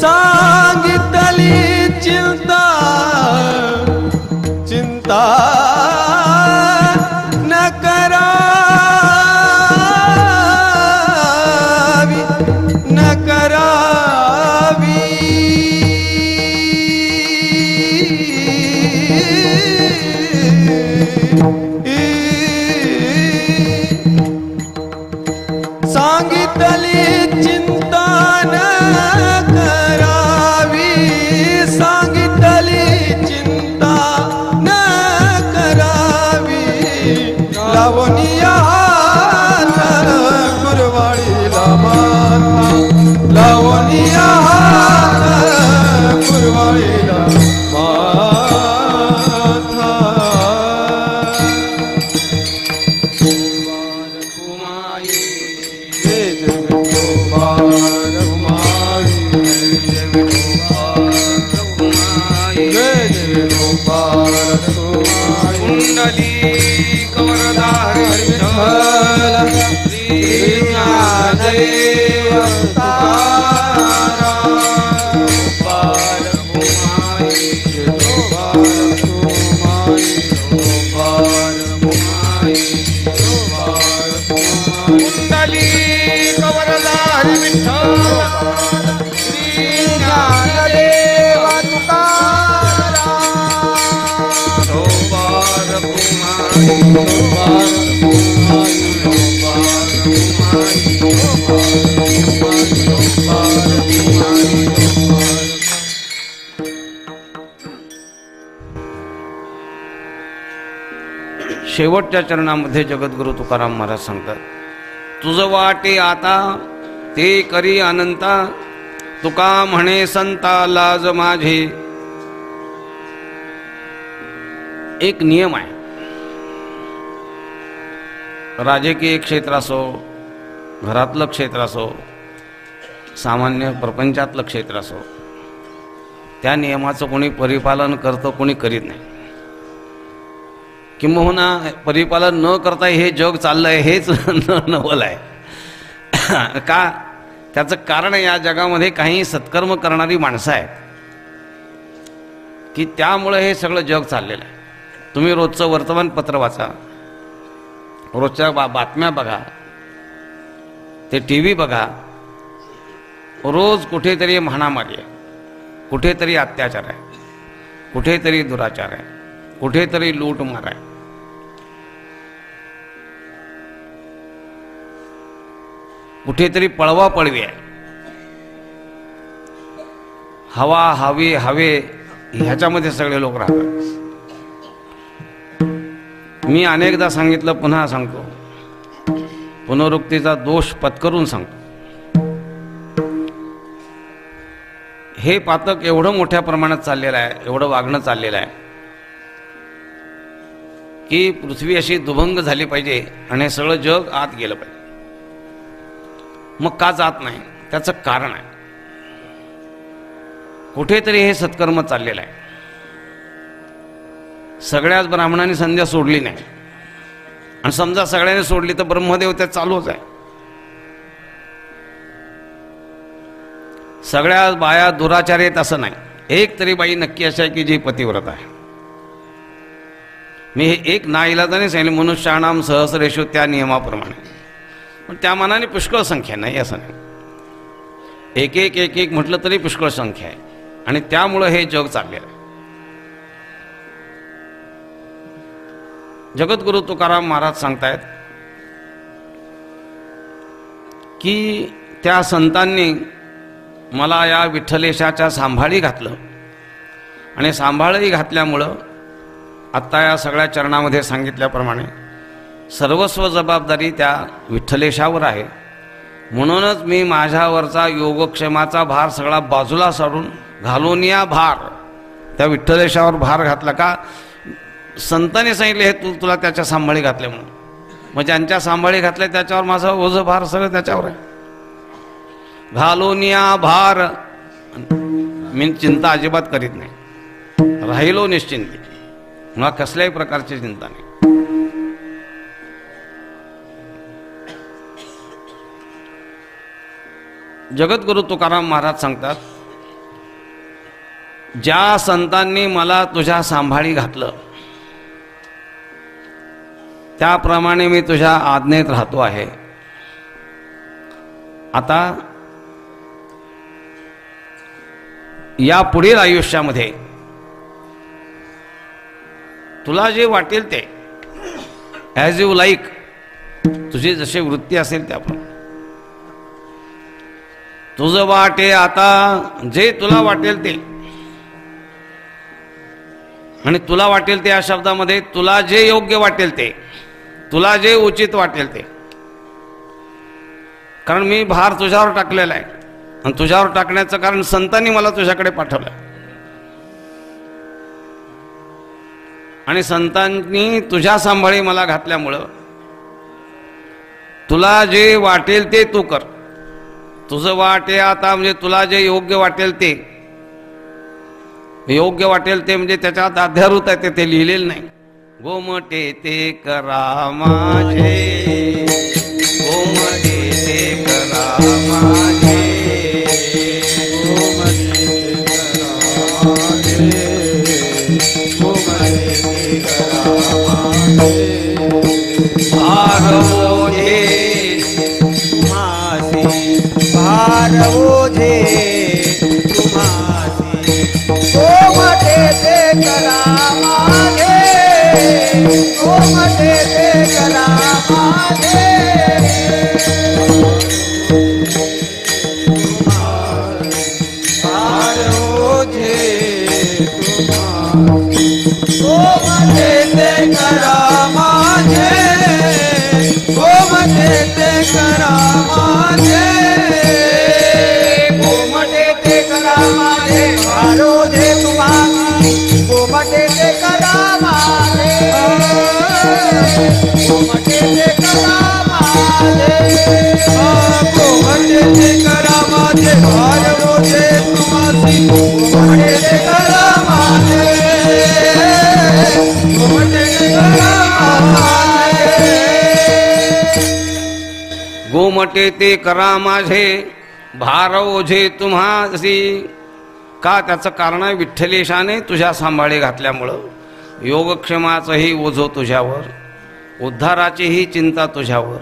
सांगितली चिंता चिंता न करावी न करावी सांगितली चिंता न करावी सांगितली चिंता न करावी लावूनिया हात कुरवाळीला माथा लावूनिया हात कुरवाळीला माथा कुंडली कवरधारी विठ्ठल श्री ज्ञानदेव कुंडली कवरधारी विठ्ठल श्री ज्ञानदेव शेवटच्या चरणामध्ये जगद्गुरु तुकाराम महाराज सांगतात, तुझं वाटे आता ते करी अनंता, तुका म्हणे संता लाज माझे. एक नियम आहे, राजकीय क्षेत्र असो, घरातलं क्षेत्र असो, सामान्य प्रपंचातलं क्षेत्र असो, त्या नियमाचं कोणी परिपालन करतं, कोणी करीत नाही. किंबहुना परिपालन न करता हे जग चाललं आहे हेच नवल आहे. का? त्याचं कारण या जगामध्ये काही सत्कर्म करणारी माणसं आहेत की त्यामुळे हे सगळं जग चाललेलं आहे. तुम्ही रोजचं वर्तमानपत्र वाचा, रोजच्या बातम्या बघा, ते टी व्ही बघा, रोज कुठेतरी महामारी आहे, कुठेतरी अत्याचार आहे, कुठेतरी दुराचार आहे, कुठेतरी लूटमार आहे. कुठेतरी पळवापळवी आहे. हवा हवे हवे ह्याच्यामध्ये सगळे लोक राहतात. मी अनेकदा सांगितलं, पुन्हा सांगतो, पुनरुक्तीचा दोष पत्करून सांगतो. हे पातक एवढं मोठ्या प्रमाणात चाललेलं आहे, एवढं वागणं चाललेलं आहे की पृथ्वी अशी दुभंग झाली पाहिजे आणि हे सगळं जग आत गेलं पाहिजे. मग का जात नाही? त्याचं कारण आहे, कुठेतरी हे सत्कर्म चाललेलं आहे. सगळ्याच ब्राह्मणांनी संध्या सोडली नाही, आणि समजा सगळ्यांनी सोडली तर ब्रह्मदेव त्यात चालूच आहे. सगळ्या बाया दुराचारी आहेत असं नाही. एक तरी बाई नक्की अशी आहे की जी पतिव्रत आहे. मी हे एक नाईलाजाने सांगितलं, मनुष्याणाम सहस्रेषु, त्या नियमाप्रमाणे. पण त्या मानाने पुष्कळ संख्या नाही असं नाही. एक एक एक एक म्हटलं तरी पुष्कळ संख्या आहे, आणि त्यामुळं हे जग चाललेलं आहे. जगद्गुरु तुकाराम महाराज सांगतायत की त्या संतांनी मला या विठ्ठलेशाच्या सांभाळी घातलं, आणि सांभाळही घातल्यामुळं आत्ता या सगळ्या चरणामध्ये सांगितल्याप्रमाणे सर्वस्व जबाबदारी त्या विठ्ठलेशावर आहे. म्हणूनच मी माझ्यावरचा योगक्षेमाचा भार सगळा बाजूला सोडून घालून या भार त्या विठ्ठलेशावर भार घातला. का? संतांनी सांगितले हे तुला त्याच्या सांभाळी घातले म्हणून. मग ज्यांच्या सांभाळी घातले त्याच्यावर माझा ओझं भार सगळं त्याच्यावर आहे. घालून या भार, मी चिंता अजिबात करीत नाही, राहिलो निश्चिंती. मला कसल्याही प्रकारची चिंता नाही. जगद्गुरु तुकाराम महाराज सांगतात, ज्या संतांनी मला तुझ्या सांभाळी घातलं त्याप्रमाणे मी तुझ्या आज्ञेत राहतो आहे. आता या पुढील आयुष्यामध्ये तुला जे वाटेल ते, ॲज यू लाईक, तुझी जशी वृत्ती असेल त्याप्रमाणे तुझं वाटे. आता जे तुला वाटेल ते, आणि तुला वाटेल ते या शब्दामध्ये तुला जे योग्य वाटेल ते, तुला जे उचित वाटेल ते. कारण मी भार तुझ्यावर टाकलेला आहे, आणि तुझ्यावर टाकण्याचं कारण संतांनी मला तुझ्याकडे पाठवलं, आणि संतांनी तुझ्या सांभाळी मला घातल्यामुळं तुला जे वाटेल ते तू कर. तुझं वाटे आता म्हणजे तुला जे योग्य वाटेल ते, योग्य वाटेल ते म्हणजे त्याच्यात अध्यारूत आहे, ते लिहिलेलं नाही. गोमटे ते करा माझे, गोमटे ते करा माझे, गोमटे ते करा माझे, भार ओझे तुम्हासी, भार ओझे तुम्हासी, गोमटे ते करा माझे, गोमटे ते करा माझे. भार ओझे तुम्हासी, गोमटे ते करा माझे, गोमटे ते करा माझे. माझे भार ओझे तुम्हासी घुमटे करा माझे घुमटे करा माझे गोमटे ते करा माझे भार ओझे तुम्हासी. का? त्याचं कारण आहे विठ्ठलेशाने तुझ्या सांभाळी घातल्यामुळं योगक्षेमाचंही ओझं तुझ्यावर, उद्धाराचीही चिंता तुझ्यावर.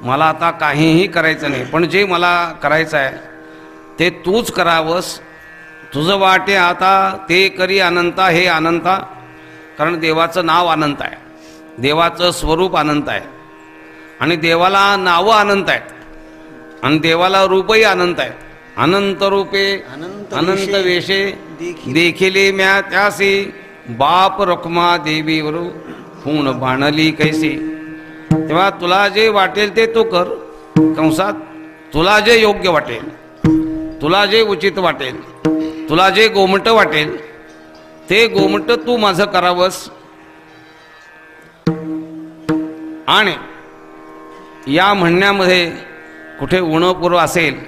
मला आता काहीही करायचं नाही, पण जे मला करायचं आहे ते तूच करावंस. तुझं वाटे आता ते करी अनंता हे अनंता. कारण देवाचं नाव अनंत आहे, देवाचं स्वरूप अनंत आहे आणि देवाला नावं अनंत आहेत आणि देवाला रूपही अनंत आहे. अनंत रूपे अनंत वेशे देखिले म्या त्यासी बाप रखमा देवीवर पूर्ण बाणली कैसी. तेव्हा तुला जे वाटेल ते तू कर. कंसात तुला जे योग्य वाटेल, तुला जे उचित वाटेल, तुला जे गोमट वाटेल ते गोमट तू माझं करावंस. आणि या म्हणण्यामध्ये कुठे उणपूर्व असेल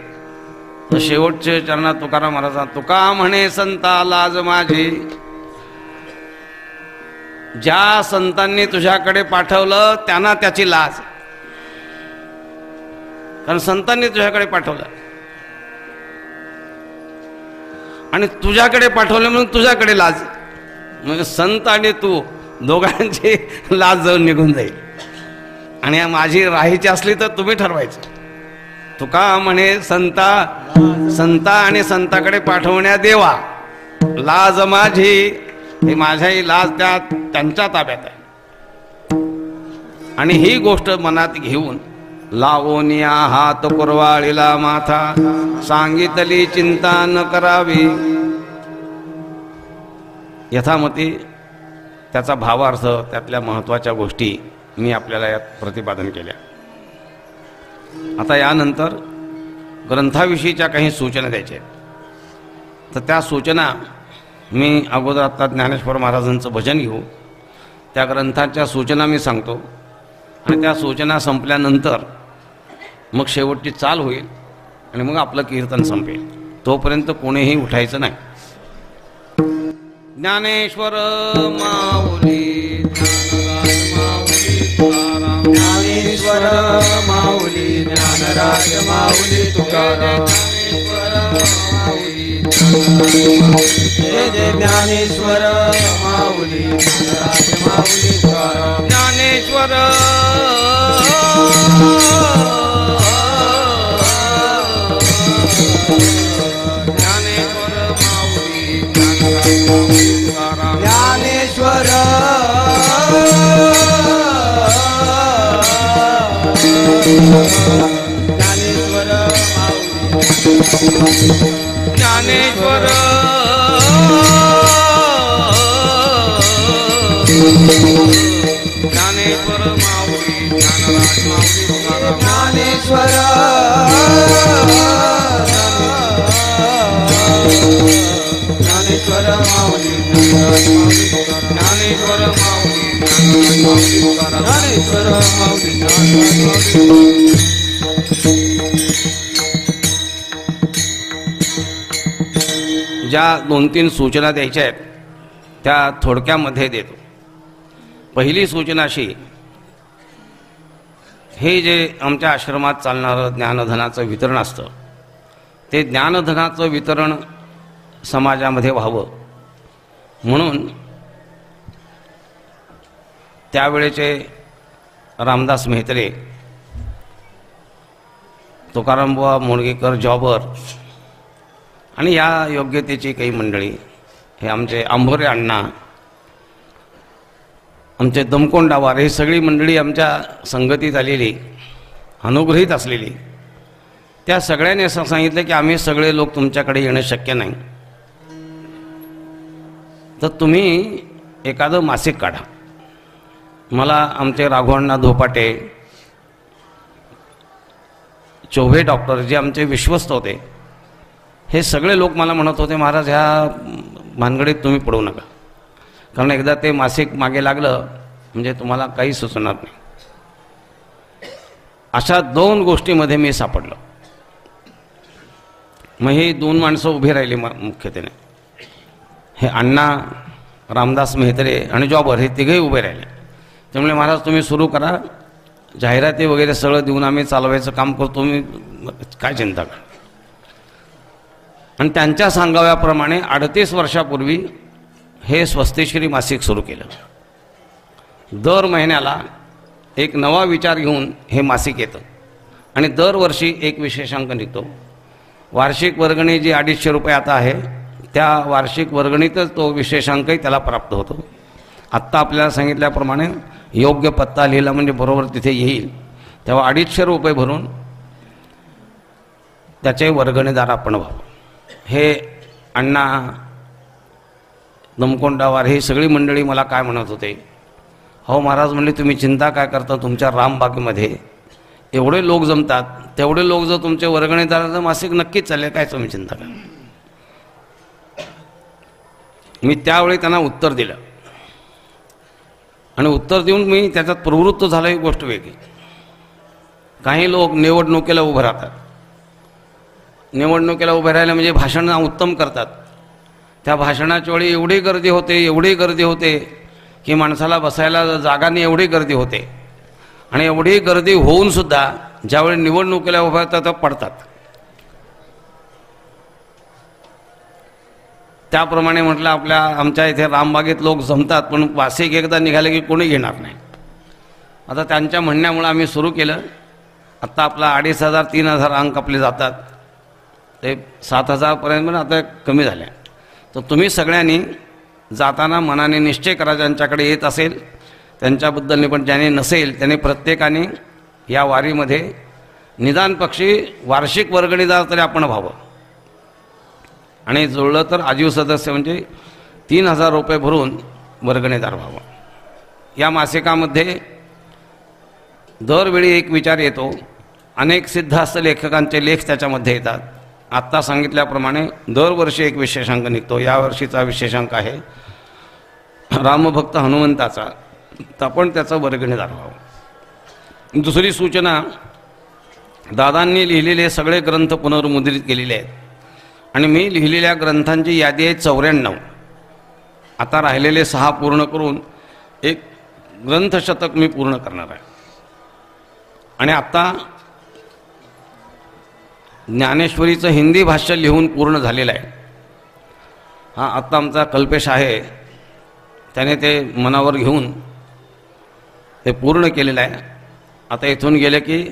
तर शेवटचे चरणात तुकाराम महाराज तुका म्हणे संता लाज माझी. ज्या संतांनी तुझ्याकडे पाठवलं त्यांना त्याची लाज. कारण संतांनी तुझ्याकडे पाठवलं आणि तुझ्याकडे पाठवलं म्हणून तुझ्याकडे लाज. म्हणजे संत आणि तू दोघांची लाज जाऊन निघून जाईल. आणि माझी राहायची असली तर तुम्ही ठरवायचं. तुका म्हणे संता आणि संताकडे पाठवण्या देवा लाज माझी. हे माझ्याही लाज त्यांच्या ताब्यात आहे. आणि ही गोष्ट मनात घेऊन लावोनिया हात कुरवाळीला माथा सांगितली चिंता न करावी. यथामती त्याचा भावार्थ, त्यातल्या महत्त्वाच्या गोष्टी मी आपल्याला यात प्रतिपादन केल्या. आता यानंतर ग्रंथाविषयीच्या काही सूचना द्यायच्या आहेत. तर त्या सूचना मी अगोदर आता ज्ञानेश्वर महाराजांचं भजन घेऊ, त्या ग्रंथाच्या सूचना मी सांगतो आणि त्या सूचना संपल्यानंतर मग शेवटची चाल होईल आणि मग आपलं कीर्तन संपेल. तोपर्यंत कोणीही उठायचं नाही. ज्ञानेश्वर माऊली ज्ञानेश्वर माऊली ज्ञानराज माऊली तुकाराम. जय जय ज्ञानेश्वर माऊली ज्ञानराज माऊली तुकाराम. ज्ञानेश्वर ज्ञानेश्वर माऊली ज्ञानराज माऊली तुकाराम. ज्ञानेश्वर ज्ञानेश्वर माऊली ज्ञानेश्वर ज्ञानेश्वर माऊली ज्ञानराज माऊली तुकाराम. ज्ञानेश्वर ज्ञानेश्वर माऊली ज्ञानेश्वर माऊली ज्ञानराज माऊली तुकाराम. ज्ञानेश्वर माऊली ज्ञानराज माऊली. ज्या 2-3 सूचना द्यायच्या आहेत त्या थोडक्यामध्ये देतो. पहिली सूचना अशी, हे जे आमच्या आश्रमात चालणारं ज्ञानधनाचं वितरण असतं ते ज्ञानधनाचं वितरण समाजामध्ये व्हावं म्हणून त्यावेळेचे रामदास मेहत्रे, तुकारामबुवा मोडगेकर जॉबर आणि या योग्यतेची काही मंडळी, हे आमचे आंभोरे अण्णा, आमचे दमकोंडावार, हे सगळी मंडळी आमच्या संगतीत आलेली, अनुग्रहित असलेली, त्या सगळ्यांनी असं सांगितलं की आम्ही सगळे लोक तुमच्याकडे येणं शक्य नाही, तर तुम्ही एखादं मासिक काढा. मला आमचे राघवअण्णा धोपाटे, चोभे डॉक्टर, जे आमचे विश्वस्त होते, हे सगळे लोक मला म्हणत होते महाराज ह्या भानगडीत तुम्ही पडू नका, कारण एकदा ते मासिक मागे लागलं म्हणजे तुम्हाला काही सुचणार नाही. अशा 2 गोष्टीमध्ये मी सापडलो. मग हे 2 माणसं उभी राहिली मुख्यत्वेने, हे अण्णा रामदास मेहत्रे आणि जॉबर, हे तिघही उभे राहिले. त्यामुळे महाराज तुम्ही सुरू करा, जाहिराती वगैरे सगळं देऊन आम्ही चालवायचं काम करतो, तुम्ही काय चिंता करा. आणि त्यांच्या सांगाव्याप्रमाणे 38 वर्षापूर्वी हे स्वस्तिश्री मासिक सुरू केलं. दर महिन्याला एक नवा विचार घेऊन हे मासिक येतं आणि दरवर्षी एक विशेषांक निघतो. वार्षिक वर्गणी जी 250 रुपये आता आहे, त्या वार्षिक वर्गणीतच तो विशेषांकही त्याला प्राप्त होतो. आत्ता आपल्याला सांगितल्याप्रमाणे योग्य पत्ता लिहिला म्हणजे बरोबर तिथे येईल, तेव्हा 250 रुपये भरून त्याचे वर्गणीदार आपण व्हावं. हे अण्णा दमकोंडावार ही सगळी मंडळी मला काय म्हणत होते, हो महाराज म्हणले तुम्ही चिंता काय करता, तुमच्या रामबागेमध्ये एवढे लोक जमतात, तेवढे लोक जर तुमचे वर्गणीदाराचं मासिक नक्कीच चालेल, काय तुम्ही चिंता करा. मी त्यावेळी त्यांना उत्तर दिलं आणि उत्तर देऊन मी त्याच्यात प्रवृत्त झालो. ही गोष्ट वेगळी. काही लोक निवडणुकीला उभं राहतात, निवडणुकीला उभे राहिले म्हणजे भाषण उत्तम करतात. त्या भाषणाच्या वेळी एवढी गर्दी होते की माणसाला बसायला जागा नाही, एवढी गर्दी होते. आणि एवढी गर्दी होऊनसुद्धा ज्यावेळी निवडणुकीला उभं राहतात तर पडतात. त्याप्रमाणे म्हटलं आमच्या इथे रामबागेत लोक जमतात, पण मासिक एकदा निघाले की कोणी घेणार नाही. आता त्यांच्या म्हणण्यामुळे आम्ही सुरू केलं. आत्ता आपला 2500-3000 अंक आपले जातात, ते 7000पर्यंत पण आता कमी झाले. तर तुम्ही सगळ्यांनी जाताना मनाने निश्चय करा, ज्यांच्याकडे येत असेल त्यांच्याबद्दल, पण ज्याने नसेल त्याने प्रत्येकाने या वारीमध्ये निदान पक्षी वार्षिक वर्गणीदार तरी आपण व्हावं. आणि जुळलं तर आजीव सदस्य म्हणजे 3000 रुपये भरून वर्गणीदार व्हावं. या मासिकामध्ये दरवेळी एक विचार येतो. अनेक सिद्धहस्त लेखकांचे लेख त्याच्यामध्ये येतात. आत्ता सांगितल्याप्रमाणे दरवर्षी एक विशेषांक निघतो. यावर्षीचा विशेषांक आहे रामभक्त हनुमंताचा, तर आपण त्याचं वर्गणीदार व्हावं. दुसरी सूचना, दादांनी लिहिलेले सगळे ग्रंथ पुनर्मुद्रित केलेले आहेत आणि मी लिहिलेल्या ग्रंथांची यादी आहे 94. आता राहिलेले 6 पूर्ण करून एक ग्रंथशतक मी पूर्ण करणार आहे. आणि आत्ता ज्ञानेश्वरीचं हिंदी भाष्य लिहून पूर्ण झालेलं आहे. हा आत्ता आमचा कल्पेश आहे, त्याने ते मनावर घेऊन ते पूर्ण केलेलं आहे. आता इथून गेले की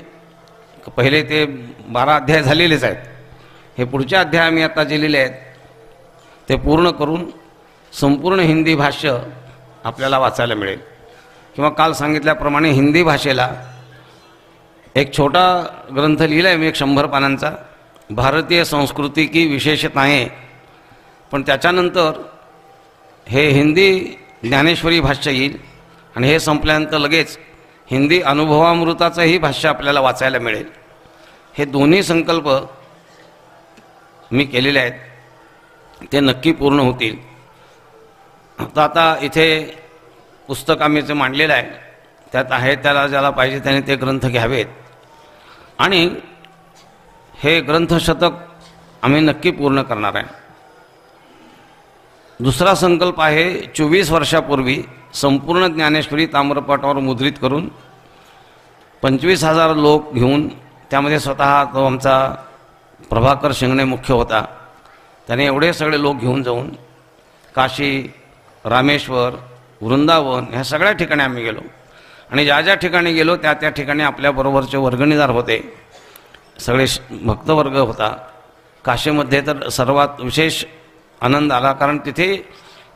पहिले ते 12 अध्याय झालेलेच आहेत. हे पुढचे अध्याय आम्ही आता जे लिहिले आहेत ते पूर्ण करून संपूर्ण हिंदी भाष्य आपल्याला वाचायला मिळेल. किंवा काल सांगितल्याप्रमाणे हिंदी भाषेला एक छोटा ग्रंथ लिहिला आहे मी, एक 100 पानांचा, भारतीय संस्कृती की विशेषताएं. पण त्याच्यानंतर हे हिंदी ज्ञानेश्वरी भाष्य येईल आणि हे संपल्यानंतर लगेच हिंदी अनुभवामृताचंही भाष्य आपल्याला वाचायला मिळेल. हे दोन्ही संकल्प मी केलेले आहेत, ते नक्की पूर्ण होतील. आता इथे पुस्तक आम्ही जे मांडलेलं आहे त्यात आहे, त्याला ज्याला पाहिजे त्याने ते ग्रंथ घ्यावेत. आणि हे ग्रंथशतक आम्ही नक्की पूर्ण करणार आहे. दुसरा संकल्प आहे 24 वर्षापूर्वी संपूर्ण ज्ञानेश्वरी ताम्रपटावर मुद्रित करून 25,000 लोक घेऊन, त्यामध्ये स्वतः तो आमचा प्रभाकर शिंगणे मुख्य होता, त्याने एवढे सगळे लोक घेऊन जाऊन काशी, रामेश्वर, वृंदावन ह्या सगळ्या ठिकाणी आम्ही गेलो. आणि ज्या ज्या ठिकाणी गेलो त्या ठिकाणी आपल्याबरोबरचे वर्गणीदार होते, सगळे भक्तवर्ग होता. काशीमध्ये तर सर्वात विशेष आनंद आला, कारण तिथे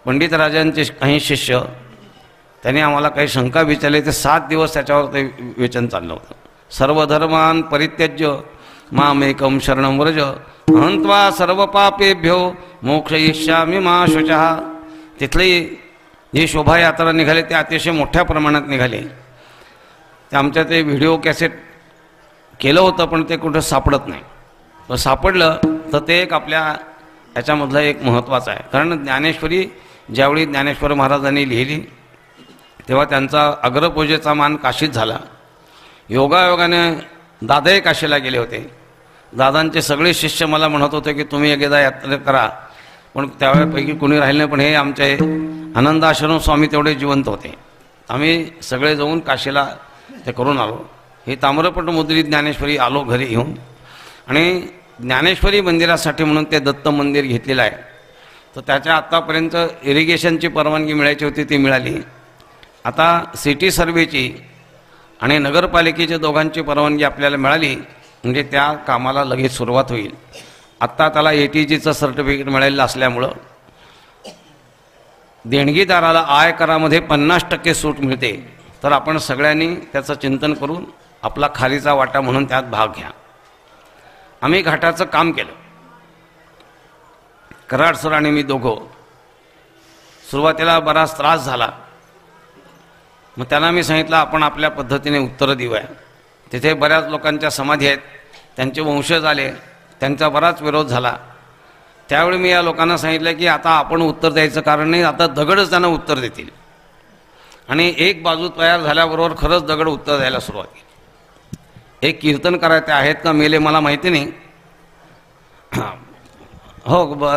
पंडितराजांचे काही शिष्य, त्यांनी आम्हाला काही शंका विचारली. ते 7 दिवस त्याच्यावर ते विचन चाललं होतं. सर्वधर्मान परित्यज्य मामेकं शरणं व्रज हन्त्वा सर्व पापेभ्यो मोक्षयिष्यामि मा शुचः. तिथली जी शोभायात्रा निघाली ते अतिशय मोठ्या प्रमाणात निघाली. ते आमच्या ते व्हिडिओ कॅसेट केलं होतं पण ते कुठं सापडत नाही. तर सापडलं तर ते एक आपल्या याच्यामधलं एक महत्त्वाचं आहे. कारण ज्ञानेश्वरी ज्यावेळी ज्ञानेश्वर महाराजांनी लिहिली तेव्हा त्यांचा अग्रपूजेचा मान काशीत झाला. योगायोगाने दादाही काशीला गेले होते. दादांचे सगळे शिष्य मला म्हणत होते की तुम्ही एकदा यात्रा करा, पण त्यावेळेपैकी कोणी राहिले नाही. पण हे आमचे आनंदाश्रम स्वामी तेवढे जिवंत होते. आम्ही सगळे जाऊन काशीला ते करून आलो. ही ताम्रपट मुद्रित ज्ञानेश्वरी आलो घरी येऊन, आणि ज्ञानेश्वरी मंदिरासाठी म्हणून ते दत्त मंदिर घेतलेलं आहे. तर त्याच्या आत्तापर्यंत इरिगेशनची परवानगी मिळायची होती, ती मिळाली. आता सिटी सर्वेची आणि नगरपालिकेच्या दोघांची परवानगी आपल्याला मिळाली, म्हणजे त्या कामाला लगेच सुरुवात होईल. आत्ता त्याला ATGचं सर्टिफिकेट मिळालेलं असल्यामुळं देणगीदाराला आयकरामध्ये 50% सूट मिळते. तर आपण सगळ्यांनी त्याचं चिंतन करून आपला खालीचा वाटा म्हणून त्यात भाग घ्या. आम्ही घाटाचं काम केलं. कराड सर आणि मी दोघं. सुरुवातीला बराच त्रास झाला. मग त्यांना मी सांगितलं आपण आपल्या पद्धतीने उत्तरं देऊया. तिथे बऱ्याच लोकांच्या समाधी आहेत, त्यांचे वंशज आले, त्यांचा बराच विरोध झाला. त्यावेळी मी या लोकांना सांगितलं की आता आपण उत्तर द्यायचं कारण नाही, आता दगडच त्यांना उत्तर देतील. आणि एक बाजू तयार झाल्याबरोबर खरंच दगड उत्तर द्यायला सुरुवात केली. एक कीर्तन करायचे आहेत का मेले मला माहिती नाही. हो,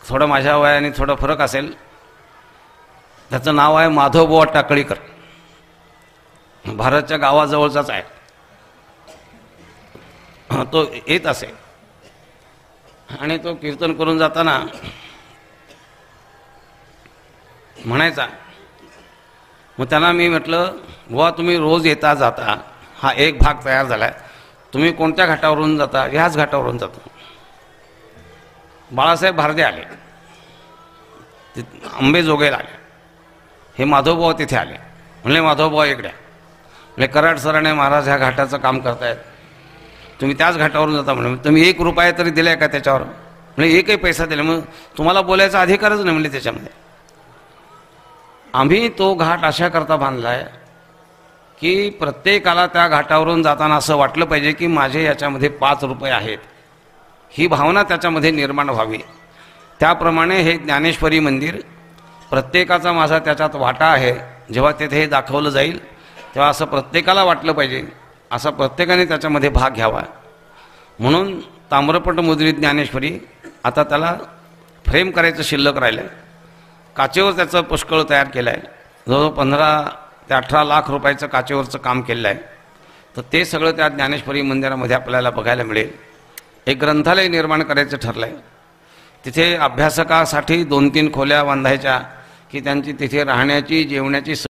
थोडं माझ्या वयाने थोडं फरक असेल. त्याचं नाव आहे माधवबुवा टाकळीकर. भारतच्या गावाजवळचाच आहे. तो येत असे आणि तो कीर्तन करून जाताना म्हणायचा. मग त्यांना मी म्हटलं, बुवा तुम्ही रोज येता जाता, हा एक भाग तयार झाला आहे, तुम्ही कोणत्या घाटावरून जाता? ह्याच घाटावरून जातो. बाळासाहेब भारदे आले, अंबेजोगाईला आले. हे माधवबुवा तिथे आले. म्हणले माधवबुवा इकडे. म्हणजे कराड सराने महाराज ह्या घाटाचं काम करतायत, तुम्ही त्याच घाटावरून जाता. म्हणे तुम्ही 1 रुपया तरी दिलाय का त्याच्यावर? म्हणजे एकही पैसा दिला. मग तुम्हाला बोलायचा अधिकारच नाही म्हणजे त्याच्यामध्ये. आम्ही तो घाट अशा करता बांधला आहे की प्रत्येकाला त्या घाटावरून जाताना असं वाटलं पाहिजे की माझे याच्यामध्ये 5 रुपये आहेत, ही भावना त्याच्यामध्ये निर्माण व्हावी. त्याप्रमाणे हे ज्ञानेश्वरी मंदिर प्रत्येकाचा माझा त्याच्यात वाटा आहे. जेव्हा तेथे हे दाखवलं जाईल तेव्हा असं प्रत्येकाला वाटलं पाहिजे, असं प्रत्येकाने त्याच्यामध्ये भाग घ्यावा. म्हणून ताम्रपट मुद्रित ज्ञानेश्वरी आता त्याला फ्रेम करायचं शिल्लक राहिलं आहे. काचेवर त्याचं पुष्कळ तयार केलं आहे. जवळजवळ 15 ते 18 लाख रुपयाचं काचेवरचं काम केलं आहे. तर ते सगळं त्या ज्ञानेश्वरी मंदिरामध्ये आपल्याला बघायला मिळेल. एक ग्रंथालय निर्माण करायचं ठरलं आहे. तिथे अभ्यासकासाठी 2-3 खोल्या बांधायच्या की त्यांची तिथे राहण्याची जेवण्याची